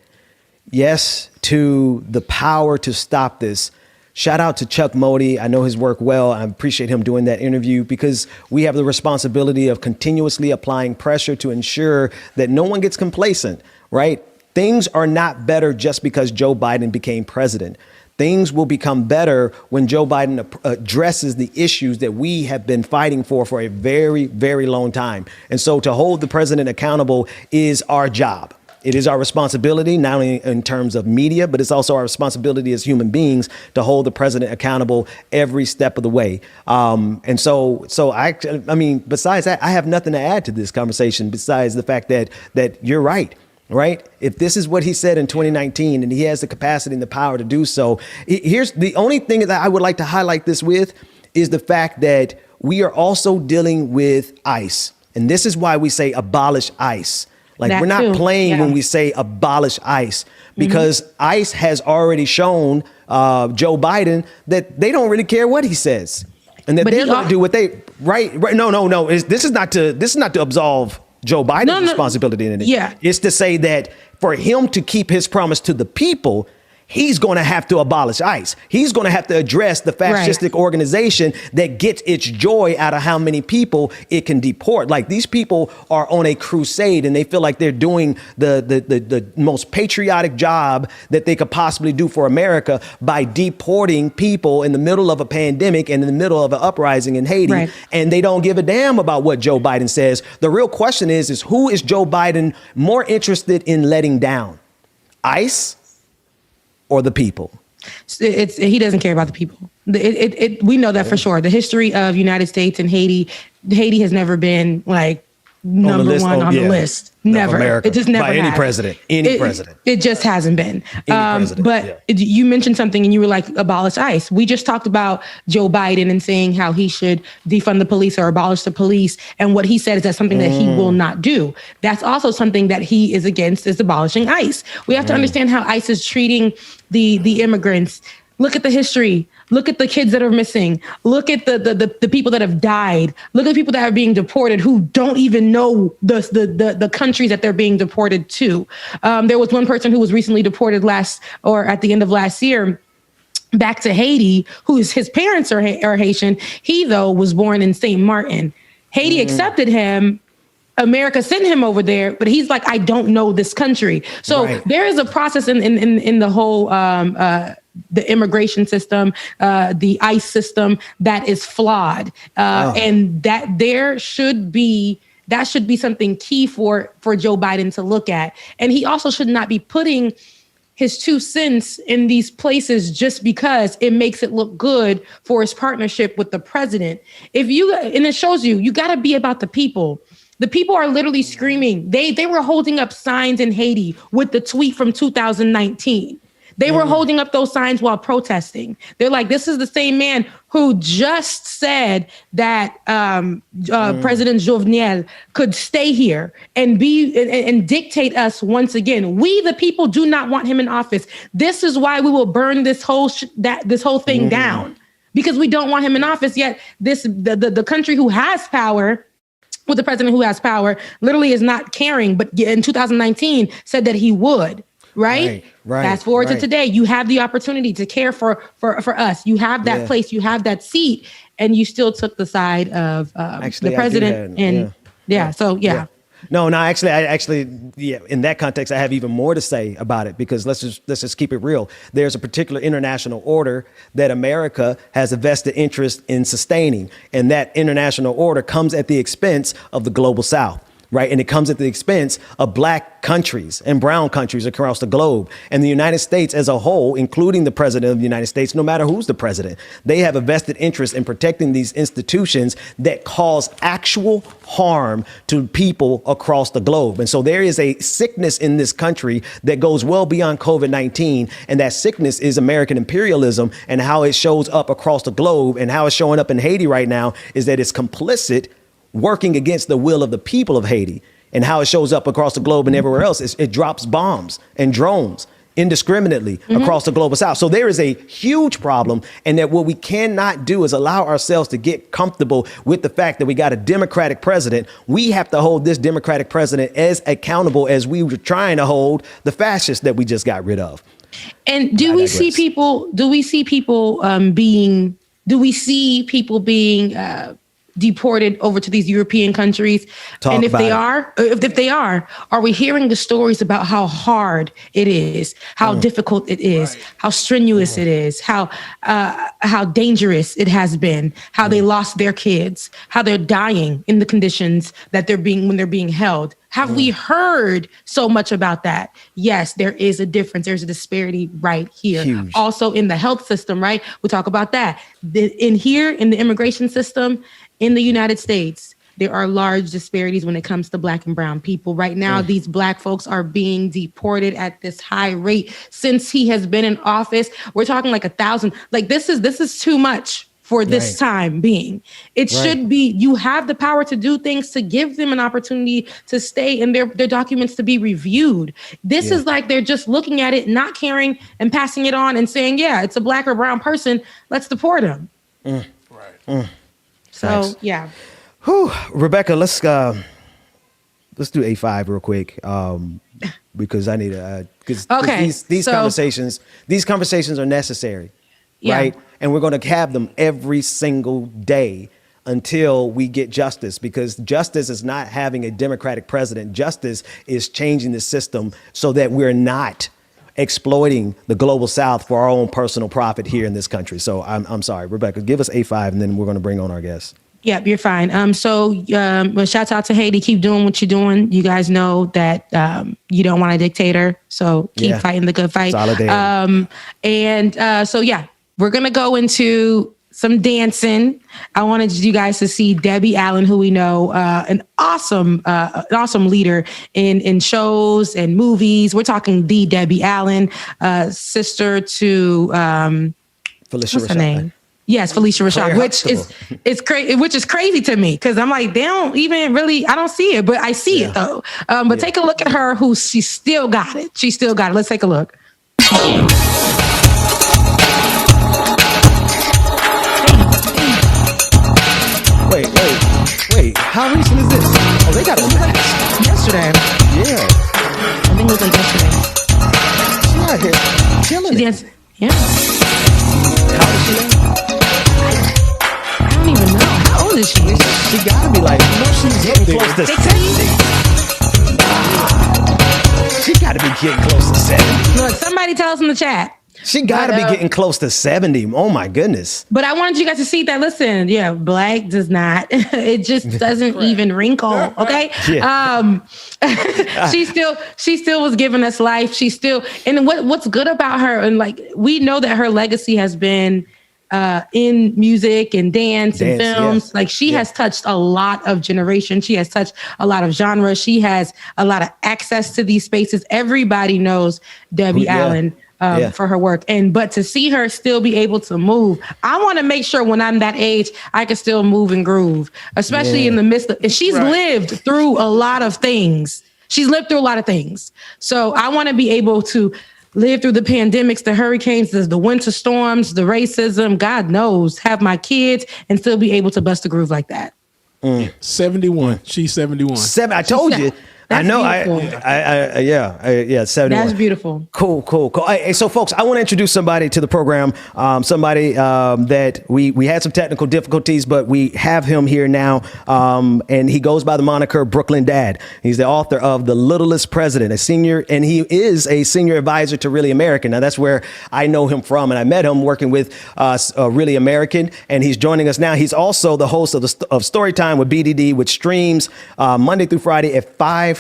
Yes to the power to stop this. Shout out to Chuck Modi. I know his work well. I appreciate him doing that interview because we have the responsibility of continuously applying pressure to ensure that no one gets complacent, right? Things are not better just because Joe Biden became president. Things will become better when Joe Biden addresses the issues that we have been fighting for a very, very long time. And so to hold the president accountable is our job. It is our responsibility, not only in terms of media, but it's also our responsibility as human beings to hold the president accountable every step of the way. And so I mean, besides that, I have nothing to add to this conversation besides the fact that you're right. Right. If this is what he said in 2019 and he has the capacity and the power to do so, here's the only thing that I would like to highlight this with is the fact that we are also dealing with ICE. And this is why we say abolish ICE. Like we're not playing when we say abolish ICE, because ICE has already shown Joe Biden that they don't really care what he says and that they're going to do what they right. No. This is not to absolve Joe Biden's responsibility in it. Yeah. It's to say that for him to keep his promise to the people, he's going to have to abolish ICE. He's going to have to address the fascistic organization that gets its joy out of how many people it can deport. Like these people are on a crusade and they feel like they're doing the most patriotic job that they could possibly do for America by deporting people in the middle of a pandemic and in the middle of an uprising in Haiti. Right. And they don't give a damn about what Joe Biden says. The real question is who is Joe Biden more interested in letting down? ICE or the people? He doesn't care about the people. We know that for sure. The history of United States and Haiti has never been like number one on the list. Never. It just never by any president. It just hasn't been. You mentioned something and you were like, abolish ICE. We just talked about Joe Biden and saying how he should defund the police or abolish the police. And what he said is that's something that he will not do. That's also something that he is against, is abolishing ICE. We have to understand how ICE is treating the immigrants. Look at the history. Look at the kids that are missing. Look at the people that have died. Look at the people that are being deported who don't even know the countries that they're being deported to. There was one person who was recently deported at the end of last year back to Haiti, his parents are Haitian. He, though, was born in St. Martin. Haiti accepted him America sent him over there, but he's like, I don't know this country. So there is a process in the whole the immigration system, the ICE system that is flawed, and that should be something key for Joe Biden to look at. And he also should not be putting his 2 cents in these places just because it makes it look good for his partnership with the president. And it shows you got to be about the people. The people are literally screaming. They were holding up signs in Haiti with the tweet from 2019. They were holding up those signs while protesting. They're like, this is the same man who just said that President Jovenel could stay here and and dictate us once again. We, the people, do not want him in office. This is why we will burn this whole thing down, because we don't want him in office. Yet the country who has power, with the president who has power, literally is not caring. But in 2019 said that he would. Right. Fast forward to today. You have the opportunity to care for us. You have that place. You have that seat, and you still took the side of the president. No, actually, in that context, I have even more to say about it, because let's just keep it real. There's a particular international order that America has a vested interest in sustaining, and that international order comes at the expense of the global South. Right. And it comes at the expense of black countries and brown countries across the globe. And the United States as a whole, including the president of the United States, no matter who's the president, they have a vested interest in protecting these institutions that cause actual harm to people across the globe. And so there is a sickness in this country that goes well beyond COVID-19. And that sickness is American imperialism, and how it shows up across the globe, and how it's showing up in Haiti right now is that it's complicit, working against the will of the people of Haiti. And how it shows up across the globe and everywhere else is it drops bombs and drones indiscriminately across the global South. So there is a huge problem, and that what we cannot do is allow ourselves to get comfortable with the fact that we got a Democratic president. We have to hold this Democratic president as accountable as we were trying to hold the fascists that we just got rid of. And do we see people being deported over to these European countries? And if they are, are we hearing the stories about how hard it is, how difficult it is, how strenuous it is, how dangerous it has been, how they lost their kids, how they're dying in the conditions that when they're being held? Have we heard so much about that? Yes, there is a difference. There's a disparity right here. Huge. Also in the health system, right? We talk about that. In the immigration system, in the United States, there are large disparities when it comes to Black and brown people. Right now, these Black folks are being deported at this high rate. Since he has been in office, we're talking like 1,000. Like this is too much for this time being. It should be, you have the power to do things, to give them an opportunity to stay and their documents to be reviewed. This is like they're just looking at it, not caring, and passing it on and saying, yeah, it's a Black or brown person, let's deport him. So, yeah. Whew. Rebecca, let's do A5 real quick, because I need to, because these conversations are necessary, right? And we're going to have them every single day until we get justice, because justice is not having a Democratic president. Justice is changing the system so that we're not exploiting the global South for our own personal profit here in this country. So I'm sorry, Rebecca, give us A5 and then we're going to bring on our guests. Yep, you're fine. So shout out to Haiti. Keep doing what you're doing. You guys know that you don't want a dictator. So keep fighting the good fight. So we're going to go into some dancing. I wanted you guys to see Debbie Allen, who we know, an awesome leader in shows and movies. We're talking the Debbie Allen, sister to Felicia what's her name? Yes, Felicia Rashad, which is crazy to me, because I'm like, they don't even really, I don't see it, but I see it though. But take a look at her, she still got it. She still got it. Let's take a look. Wait, how recent is this? Oh, they got it yesterday. Yeah. I think it was like yesterday. She's out here killing it. Yeah. How old is she now? I don't even know. How old is she? She gotta be like, she's getting close to 60. She gotta be getting close to 70. Look, somebody tell us in the chat. She gotta be getting close to 70. Oh my goodness. But I wanted you guys to see that. Listen, yeah, black does not. It just doesn't even wrinkle. Okay. Yeah. She still was giving us life. She still, and what's good about her, and like we know that her legacy has been in music and dance and films. Yeah. Like she has touched a lot of generations. She has touched a lot of genres. She has a lot of access to these spaces. Everybody knows Debbie Allen. For her work. But to see her still be able to move, I want to make sure when I'm that age, I can still move and groove, especially in the midst of, and she's lived through a lot of things. She's lived through a lot of things. So I want to be able to live through the pandemics, the hurricanes, the winter storms, the racism, God knows, have my kids and still be able to bust a groove like that. 71. She's 71. I told you. That's I know. beautiful. 71. That's beautiful. Cool. Hey, so folks, I want to introduce somebody to the program. Somebody that we had some technical difficulties, but we have him here now. And he goes by the moniker Brooklyn Dad. He's the author of The Littlest President, and he is a senior advisor to Really American. Now that's where I know him from, and I met him working with Really American, and he's joining us now. He's also the host of Storytime with BDD, which streams Monday through Friday at 5:30.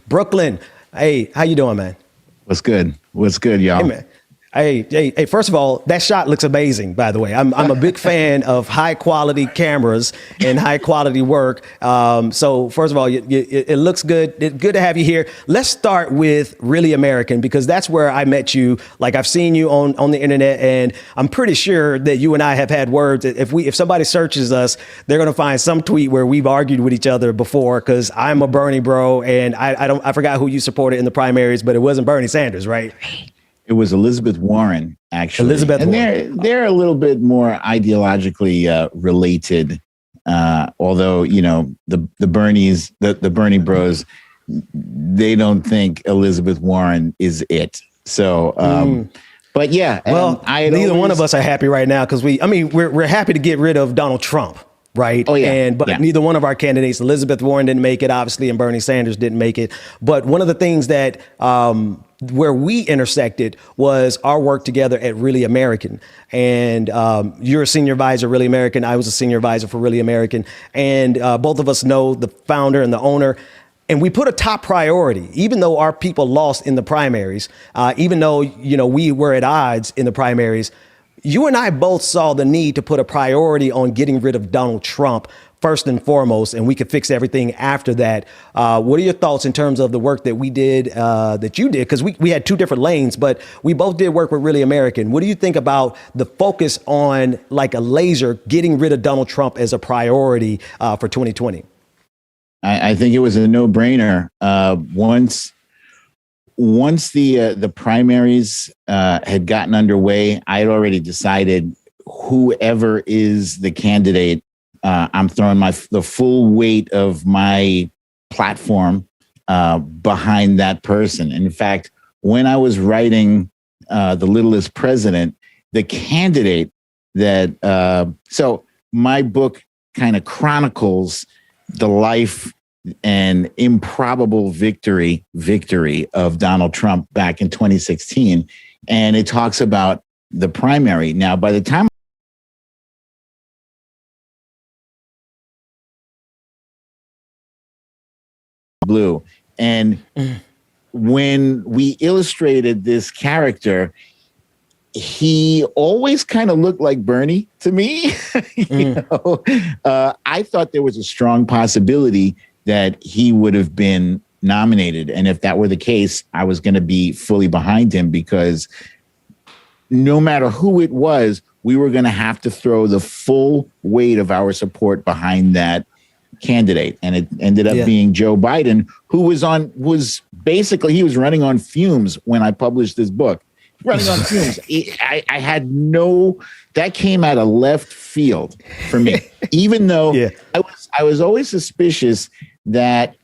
Brooklyn, hey, how you doing, man? What's good, y'all? Hey, man. Hey, first of all, that shot looks amazing, by the way. I'm a big fan of high quality cameras and high quality work. So first of all, it looks good. It's good to have you here. Let's start with Really American, because that's where I met you. Like, I've seen you on the internet, and I'm pretty sure that you and I have had words. If somebody searches us, they're going to find some tweet where we've argued with each other before, because I'm a Bernie bro, and I forgot who you supported in the primaries, but it wasn't Bernie Sanders, right? It was Elizabeth Warren, actually. Warren. They're a little bit more ideologically related, although, you know, the Bernies, the Bernie bros, they don't think Elizabeth Warren is it. So, but yeah. Well, neither one of us are happy right now, because we're happy to get rid of Donald Trump. Right. Oh, yeah. But neither one of our candidates, Elizabeth Warren didn't make it, obviously, and Bernie Sanders didn't make it. But one of the things that where we intersected was our work together at Really American. And you're a senior advisor, Really American. I was a senior advisor for Really American. And both of us know the founder and the owner. And we put a top priority, even though our people lost in the primaries, even though, you know, we were at odds in the primaries. You and I both saw the need to put a priority on getting rid of Donald Trump first and foremost, and we could fix everything after that. What are your thoughts in terms of the work that we did, that you did? Because we had two different lanes, but we both did work with Really American. What do you think about the focus on, like a laser, getting rid of Donald Trump as a priority for 2020? I think it was a no-brainer. Once the primaries had gotten underway, I had already decided whoever is the candidate, I'm throwing the full weight of my platform behind that person. And in fact, when I was writing The Littlest President, the candidate that so my book kind of chronicles the life and improbable victory of Donald Trump back in 2016. And it talks about the primary. Now, by the time blue, and when we illustrated this character, he always kind of looked like Bernie to me. You know, I thought there was a strong possibility that he would have been nominated. And if that were the case, I was going to be fully behind him, because no matter who it was, we were going to have to throw the full weight of our support behind that candidate. And it ended up being Joe Biden, who was running on fumes when I published this book. Running on fumes. I had that came out of left field for me, even though I was always suspicious that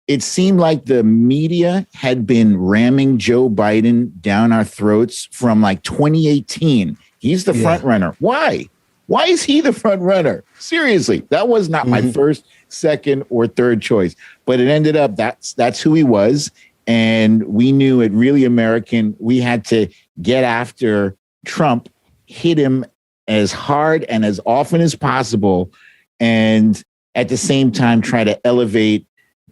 it seemed like the media had been ramming Joe Biden down our throats from like 2018. He's the front runner. Why? Why is he the front runner? Seriously, that was not my first, second, or third choice, but it ended up that's who he was. And we knew at Really American, we had to get after Trump, hit him as hard and as often as possible, and at the same time try to elevate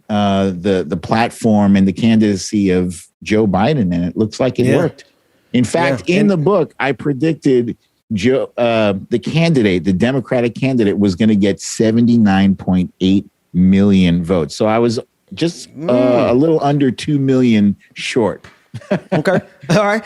the platform and the candidacy of Joe Biden. And it looks like it worked. In fact, in the book, I predicted Joe, the candidate, the Democratic candidate, was going to get 79.8 million votes. So I was just a little under 2 million short. Okay. All right.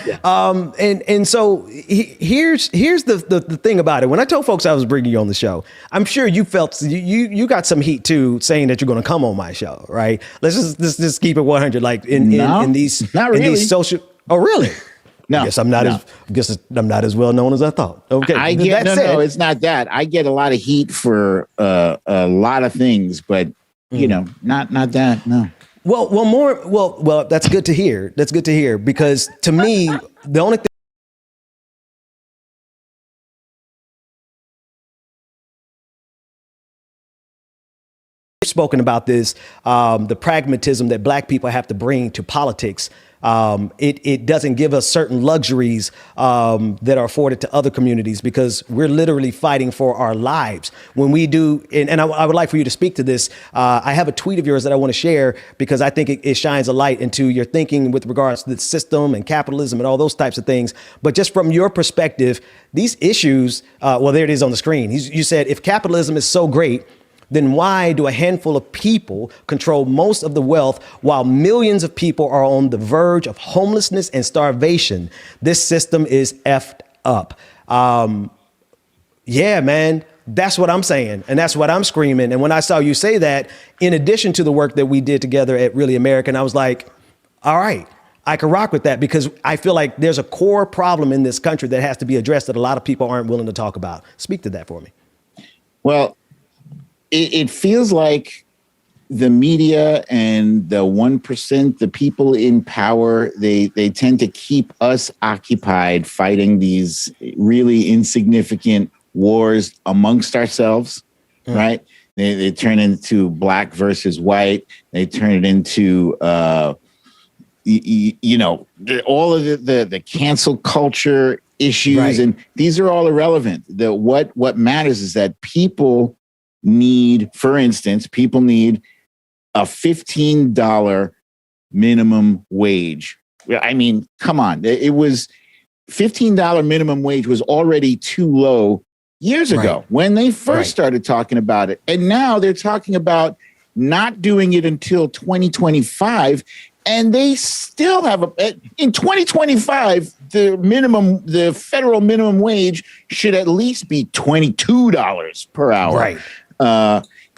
And so here's the thing about it. When I told folks I was bringing you on the show, I'm sure you felt you got some heat too, saying that you're going to come on my show, right? Let's just keep it 100. Like in these social. Oh, really? No, I guess I'm not as well known as I thought. Okay. No, it's not that. I get a lot of heat for a lot of things, but not that. No. Well, that's good to hear. That's good to hear, because to me, the only thing spoken about this, the pragmatism that Black people have to bring to politics. It doesn't give us certain luxuries that are afforded to other communities, because we're literally fighting for our lives when we do. And I would like for you to speak to this. I have a tweet of yours that I want to share, because I think it shines a light into your thinking with regards to the system and capitalism and all those types of things. But just from your perspective, these issues, well, there it is on the screen. You said, if capitalism is so great, then why do a handful of people control most of the wealth while millions of people are on the verge of homelessness and starvation? This system is effed up. Yeah, man, that's what I'm saying. And that's what I'm screaming. And when I saw you say that, in addition to the work that we did together at Really American, I was like, all right, I can rock with that, because I feel like there's a core problem in this country that has to be addressed that a lot of people aren't willing to talk about. Speak to that for me. Well, it feels like the media and the 1%, the people in power, they tend to keep us occupied fighting these really insignificant wars amongst ourselves, right? They turn into Black versus white. They turn it into, all of the cancel culture issues. Right. And these are all irrelevant. What matters is that people need a $15 minimum wage. I mean, come on. It was $15 minimum wage was already too low years ago when they first started talking about it. And now they're talking about not doing it until 2025. And they still have in 2025, the federal minimum wage should at least be $22 per hour. Right.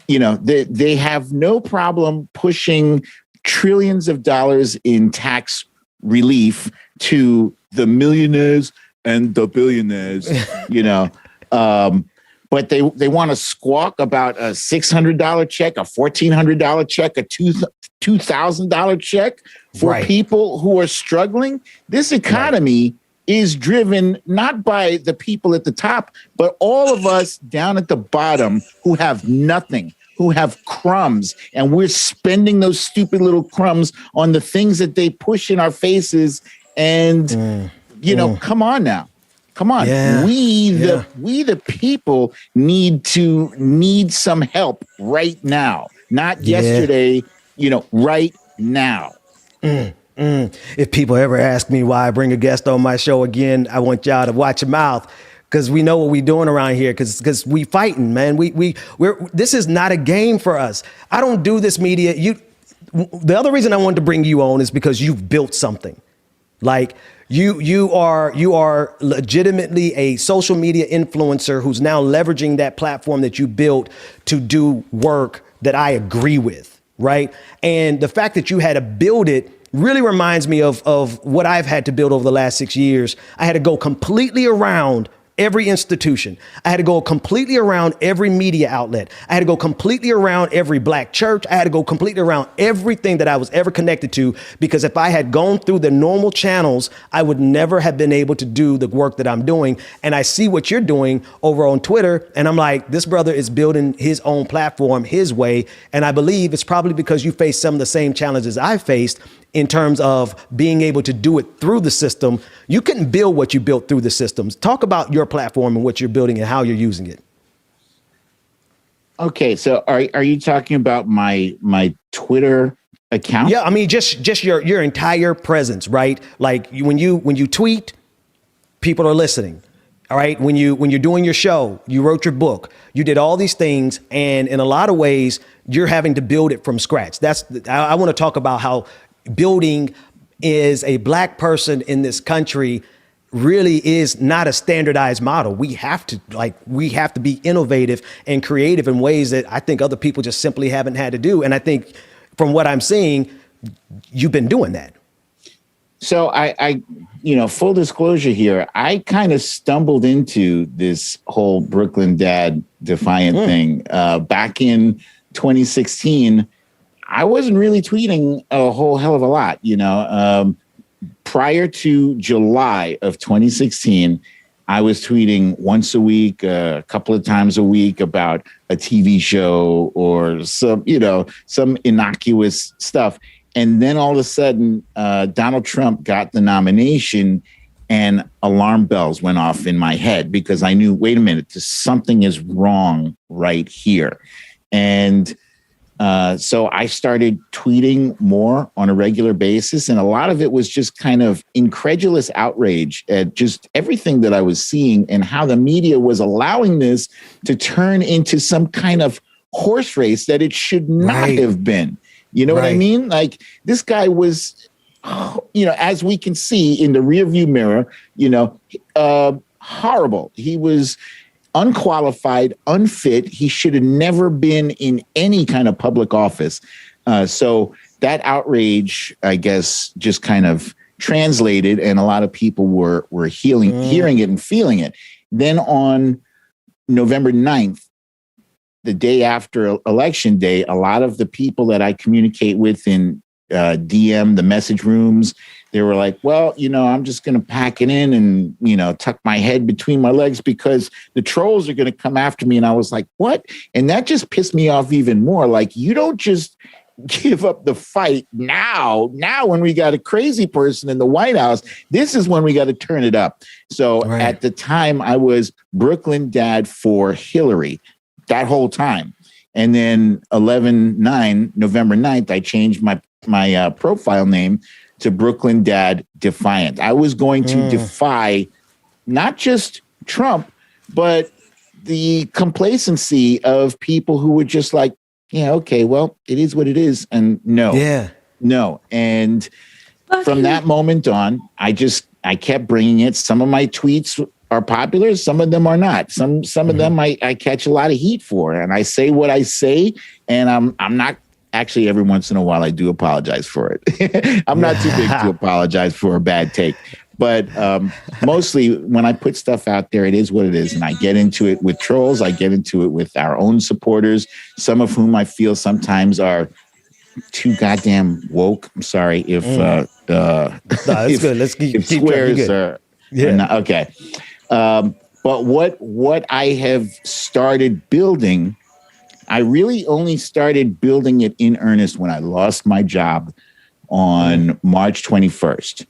They have no problem pushing trillions of dollars in tax relief to the millionaires and the billionaires, but they want to squawk about a $600 check, a $1,400 check, a $2,000 check for people who are struggling. This economy is driven not by the people at the top, but all of us down at the bottom who have nothing, who have crumbs, and we're spending those stupid little crumbs on the things that they push in our faces. And, come on now. Come on. Yeah. We the people need some help right now, not yesterday, right now. If people ever ask me why I bring a guest on my show again, I want y'all to watch your mouth, because we know what we're doing around here, because we fighting, man. This is not a game for us. I don't do this media. The other reason I wanted to bring you on is because you've built something. Like you are legitimately a social media influencer who's now leveraging that platform that you built to do work that I agree with, right? And the fact that you had to build it really reminds me of what I've had to build over the last 6 years. I had to go completely around every institution. I had to go completely around every media outlet. I had to go completely around every black church. I had to go completely around everything that I was ever connected to, because if I had gone through the normal channels, I would never have been able to do the work that I'm doing. And I see what you're doing over on Twitter, and I'm like, this brother is building his own platform his way. And I believe it's probably because you face some of the same challenges I faced in terms of being able to do it through the system. You couldn't build what you built through the systems. Talk about your platform and what you're building and how you're using it. Okay, so are you talking about my Twitter account? Yeah, I mean, just your entire presence, right? Like when you tweet, people are listening. All right, when you're doing your show, you wrote your book, you did all these things, and in a lot of ways, you're having to build it from scratch. I want to talk about how building is a black person in this country really is not a standardized model. We have to be innovative and creative in ways that I think other people just simply haven't had to do. And I think from what I'm seeing, you've been doing that. So I full disclosure here, I kind of stumbled into this whole Brooklyn Dad Defiant thing back in 2016. I wasn't really tweeting a whole hell of a lot, prior to July of 2016, I was tweeting once a week, a couple of times a week about a TV show or some innocuous stuff. And then all of a sudden, Donald Trump got the nomination and alarm bells went off in my head, because I knew, wait a minute, something is wrong right here. And so I started tweeting more on a regular basis. And a lot of it was just kind of incredulous outrage at just everything that I was seeing and how the media was allowing this to turn into some kind of horse race that it should not have been. You know what I mean? Like, this guy was, as we can see in the rearview mirror, horrible. He was unqualified, unfit. He should have never been in any kind of public office. So that outrage, I guess, just kind of translated, and a lot of people were hearing it and feeling it. Then on November 9th, the day after Election Day, a lot of the people that I communicate with in DM, the message rooms, they were like, well, I'm just going to pack it in and, tuck my head between my legs because the trolls are going to come after me. And I was like, what? And that just pissed me off even more. Like, you don't just give up the fight now when we got a crazy person in the White House. This is when we got to turn it up. So at the time, I was Brooklyn Dad for Hillary that whole time. And then November 9th, I changed my profile name to Brooklyn Dad Defiant. I was going to defy not just Trump, but the complacency of people who were just like, yeah, okay, well, it is what it is. And no. And from that moment on, I kept bringing it. Some of my tweets are popular. Some of them are not. Some of them I catch a lot of heat for. And I say what I say, and I'm not. Actually, every once in a while, I do apologize for it. I'm not too big to apologize for a bad take. But mostly when I put stuff out there, it is what it is. And I get into it with trolls. I get into it with our own supporters, some of whom I feel sometimes are too goddamn woke. I'm sorry if that's good. Let's keep squares are not, okay. But what I have started building, I really only started building it in earnest when I lost my job on March 21st,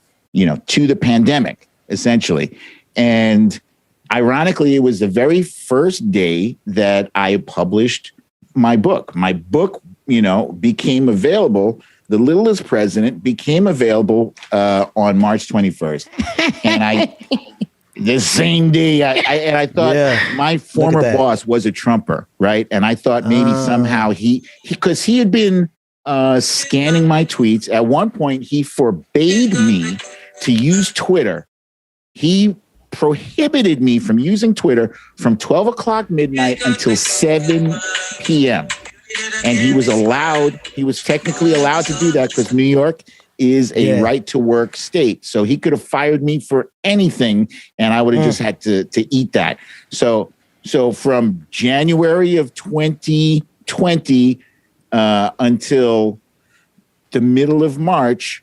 to the pandemic, essentially. And ironically, it was the very first day that I published my book. My book, became available. The Littlest President became available on March 21st. And the same day, I thought my former boss was a Trumper, right? And I thought maybe somehow because he had been scanning my tweets. At one point, he forbade me to use Twitter. He prohibited me from using Twitter from 12 o'clock midnight until 7 p.m. And he was technically allowed to do that because New York is a right to work state. So he could have fired me for anything and I would have just had to eat that. So from January of 2020 until the middle of March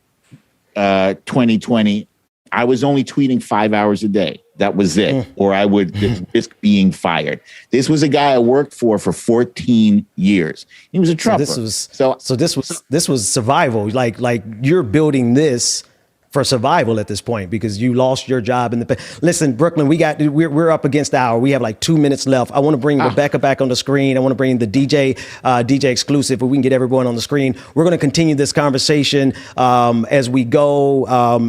2020, I was only tweeting 5 hours a day. That was it. Or I would risk being fired. This was a guy I worked for 14 years. He was a Trumper. So this was survival. Like you're building this for survival at this point because you lost your job in the. Listen, Brooklyn, we're up against the hour. We have like 2 minutes left. I want to bring Rebecca back on the screen. I want to bring the DJ exclusive, but we can get everyone on the screen. We're going to continue this conversation as we go,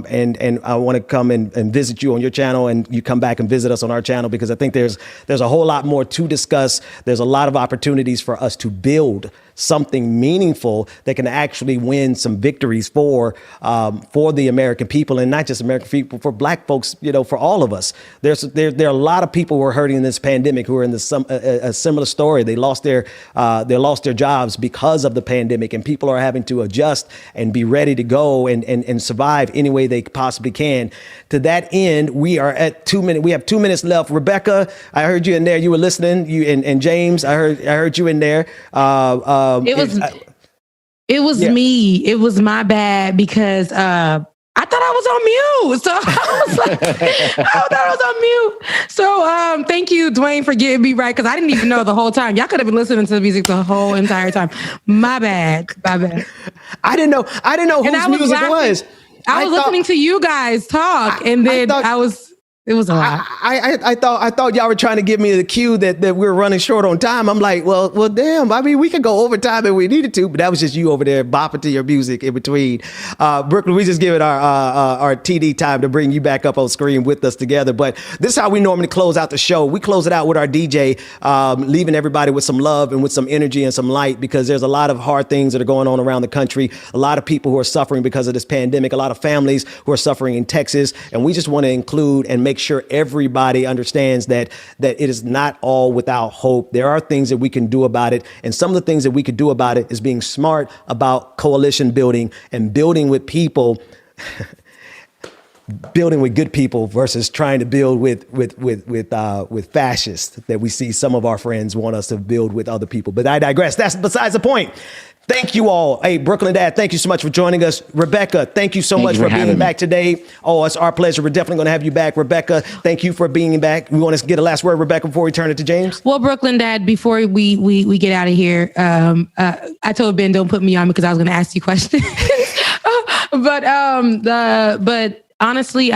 and I want to come and visit you on your channel, and you come back and visit us on our channel because I think there's a whole lot more to discuss. There's a lot of opportunities for us to build something meaningful that can actually win some victories for the American people, and not just American people, for Black folks, for all of us. There are a lot of people who are hurting in this pandemic who are in a similar story. They lost their jobs because of the pandemic, and people are having to adjust and be ready to go and survive any way they possibly can. To that end, we are at 2 minutes. We have 2 minutes left. Rebecca, I heard you in there. You were listening. You and James, I heard you in there. It was me. It was my bad because I thought I was on mute. So I was like, I thought I was on mute. So thank you, Dwayne, for getting me right because I didn't even know the whole time. Y'all could have been listening to the music the whole entire time. My bad. I didn't know whose music it was. I was listening to you guys talk, and then it was a lot. I thought y'all were trying to give me the cue that we're running short on time. I'm like, well, damn. I mean, we could go overtime if we needed to, but that was just you over there bopping to your music in between. Brooklyn, we just give it our TD time to bring you back up on screen with us together. But this is how we normally close out the show. We close it out with our DJ, leaving everybody with some love and with some energy and some light, because there's a lot of hard things that are going on around the country. A lot of people who are suffering because of this pandemic. A lot of families who are suffering in Texas, and we just want to include and make sure everybody understands that it is not all without hope. There are things that we can do about it. And some of the things that we could do about it is being smart about coalition building and building with people, building with good people versus trying to build with fascists that we see some of our friends want us to build with other people. But I digress. That's besides the point. Thank you all. Hey, Brooklyn Dad, thank you so much for joining us. Rebecca, thank you so much for being back today. Oh, it's our pleasure. We're definitely going to have you back. Rebecca, thank you for being back. We want to get a last word, Rebecca, before we turn it to James. Well, Brooklyn Dad, before we get out of here, I told Ben don't put me on because I was going to ask you questions. But honestly,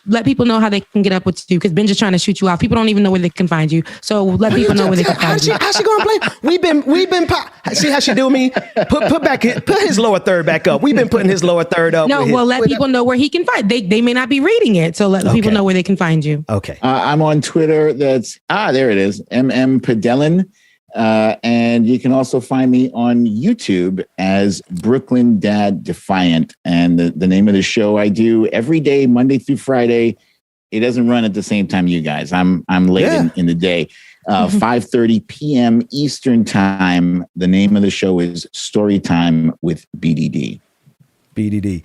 let people know how they can get up with you, because Ben's just trying to shoot you off. People don't even know where they can find you. So let people know where they can find you. How's she going to play? We've been see how she do me? Put his lower third back up. We've been putting his lower third up. No, let people know where he can find. They may not be reading it. So let people know where they can find you. Okay. I'm on Twitter. That's, there it is. Padellin. And you can also find me on YouTube as Brooklyn Dad Defiant. And the name of the show I do every day, Monday through Friday. It doesn't run at the same time you guys. I'm late in the day. 5:30 p.m. Eastern time. The name of the show is Storytime with BDD. BDD.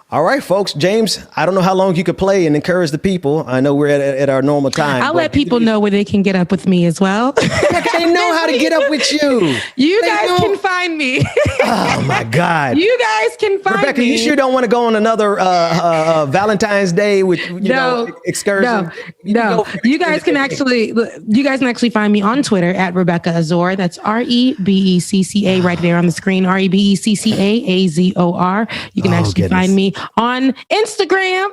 All right, folks. James, I don't know how long you could play and encourage the people. I know we're at our normal time. I'll let people know where they can get up with me as well. They know how to get up with you. You guys can find me. Oh, my God. You guys can find Rebecca, me. you sure don't want to go on another Valentine's Day with excursion? No. You guys can actually find me on Twitter at Rebecca Azor. That's REBECCA right there on the screen. REBECCAAZOR. You can actually find me on Instagram,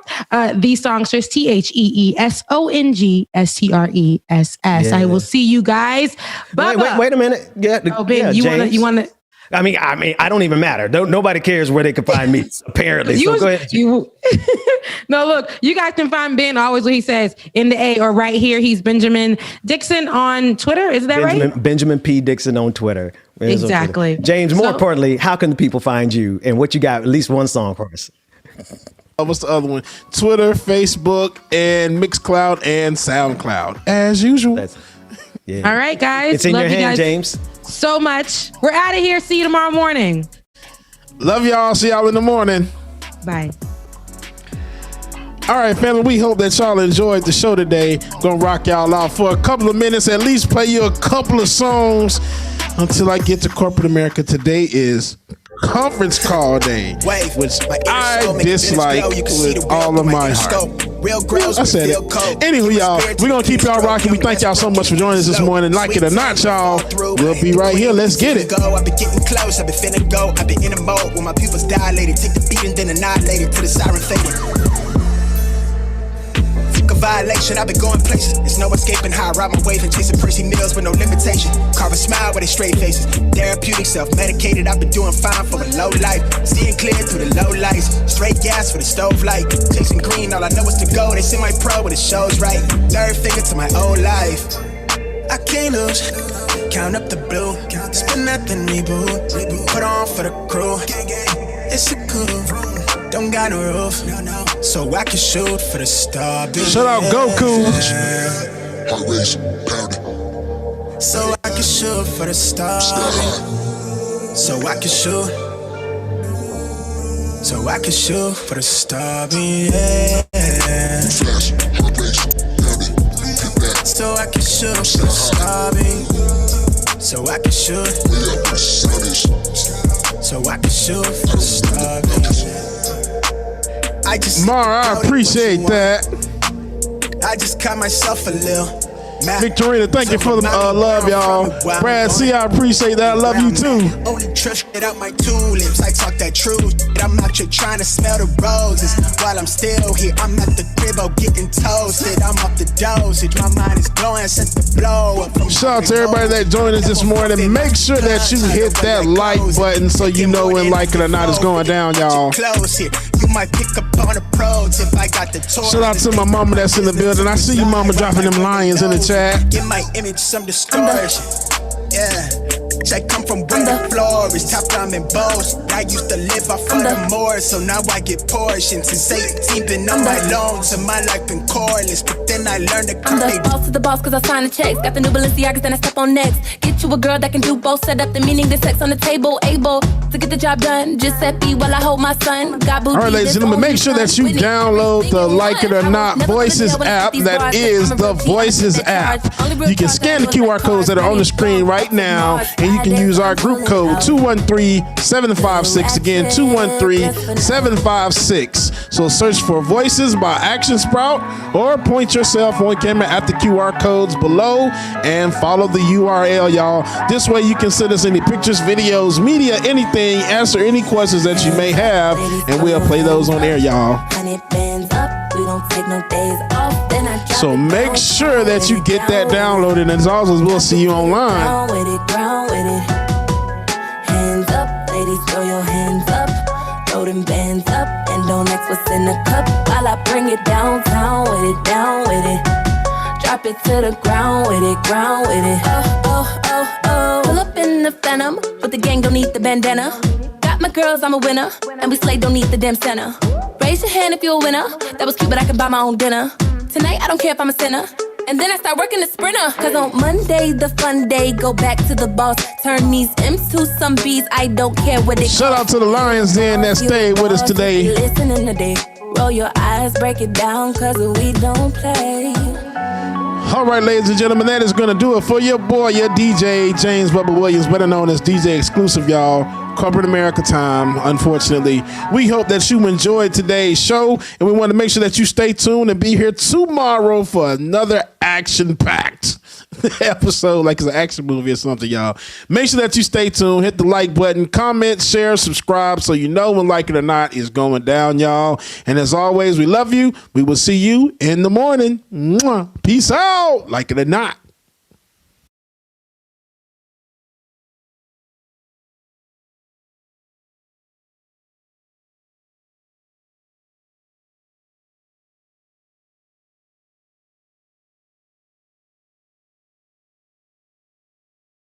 The Songstress, TheSongstress. I will see you guys. Wait a minute. Ben, you want to? I mean, I don't even matter. Nobody cares where they can find me, apparently. So go ahead. No, look, you guys can find Ben always what he says in the A or right here. He's Benjamin Dixon on Twitter. Is that right? Benjamin P. Dixon on Twitter. Exactly. James, more importantly, how can the people find you and what you got? At least one song for us. What's the other one? Twitter, Facebook, and Mixcloud and SoundCloud, as usual. All right, guys. It's in your hand, James. So much. We're out of here. See you tomorrow morning. Love y'all. See y'all in the morning. Bye. All right, family, we hope that y'all enjoyed the show today. Gonna rock y'all out for a couple of minutes, at least play you a couple of songs until I get to corporate America. Today is conference call day, which I dislike with all of my heart. I said it. Anywho, y'all, we're gonna keep y'all rocking. We thank y'all so much for joining us this morning. Like it or not, y'all, we'll be right here. Let's get it. I've been getting close, I've been finna go. I've been in a mode when my pupils dilated. Take the beat and then annihilate it till the siren faded. A violation, I've been going places. There's no escaping how I ride my wave and chasing Percy meals with no limitation. Carve a smile with a straight faces. Therapeutic, self-medicated. I've been doing fine for a low life. Seeing clear through the low lights. Straight gas for the stove light. Chasing green, all I know is to go. They see my pro when it shows right. Third finger to my old life. I can't lose. Count up the blue. Spin nothing, reboot. Put on for the crew. It's a cool. Don't got no roof, so I can shoot for the star. Shout out Goku. Heart race, pounding. So I can shoot for the star. So I can shoot. So I can shoot for the star. Yeah. Flash, heart race, pounding. So I can shoot for the star. So I can shoot. So I can shoot for the star. Mara, I appreciate that. I just caught myself a little. Victorina, thank you for the love, y'all. Brad C, I appreciate that. I love you too. Only trust it out my tulips. I talk that truth. I'm out here trying to smell the roses. While I'm still here, I'm at the crib getting toasted. I'm off the dosage. My mind is blowing, set the blow up. Shout out to everybody that joined us this morning. Make sure that you hit that like button so you know when Like It or Not is going down, y'all. You might pick up on a pro tip. I got the tour. Shout out to my mama that's in the building. I see you, mama, dropping them lions in the chat. Give my image some distortion. Yeah. I come from where the floor is top diamond bows. I used to live off of the more, so now I get portions. Since 18, been on my loans and my life been cordless. But then I learned to I'm the boss to the boss, cause I sign the checks. Got the new Balenciagas, then I step on next. Get you a girl that can do both. Set up the meaning, the sex on the table. Able to get the job done. Just set me while I hold my son. Got booty. All right, ladies and gentlemen, make sure that you download the Like It or Not Voices app. That is the Voices app. You can scan the QR codes that are on the screen right now, and you can use our group code 213-756. Again, 213-756. So search for Voices by Action Sprout or point your cell phone camera at the QR codes below and follow the URL, y'all. This way you can send us any pictures, videos, media, anything, answer any questions that you may have, and we'll play those on air, y'all. So make sure that you get that downloaded, and as always, we'll see you online. Hands up, ladies, throw your hands up. Throw them bands up and don't ask what's in the cup. While I bring it downtown with it, down with it. Drop it to the ground with it, ground with it. Oh, oh, oh, oh. Pull up in the Phantom, but the gang don't need the bandana. Got my girls, I'm a winner, and we slay, don't need the damn center. Raise your hand if you're a winner. That was cute, but I can buy my own dinner. Tonight, I don't care if I'm a sinner. And then I start working the sprinter. Cause on Monday, the fun day, go back to the boss. Turn these M's to some B's. I don't care what it Shout out to the Lions Den that stayed with us today. Listening today. Roll your eyes, break it down, cause we don't play. All right, ladies and gentlemen, that is going to do it for your boy, your DJ, James Bubba Williams, better known as DJ Exclusive, y'all. Corporate America time, unfortunately. We hope that you enjoyed today's show, and we want to make sure that you stay tuned and be here tomorrow for another action-packed episode, like it's an action movie or something, y'all. Make sure that you stay tuned, hit the like button, comment, share, subscribe, so you know when Like It or Not is going down, y'all. And as always, we love you. We will see you in the morning. Mwah. Peace out. Like it or not.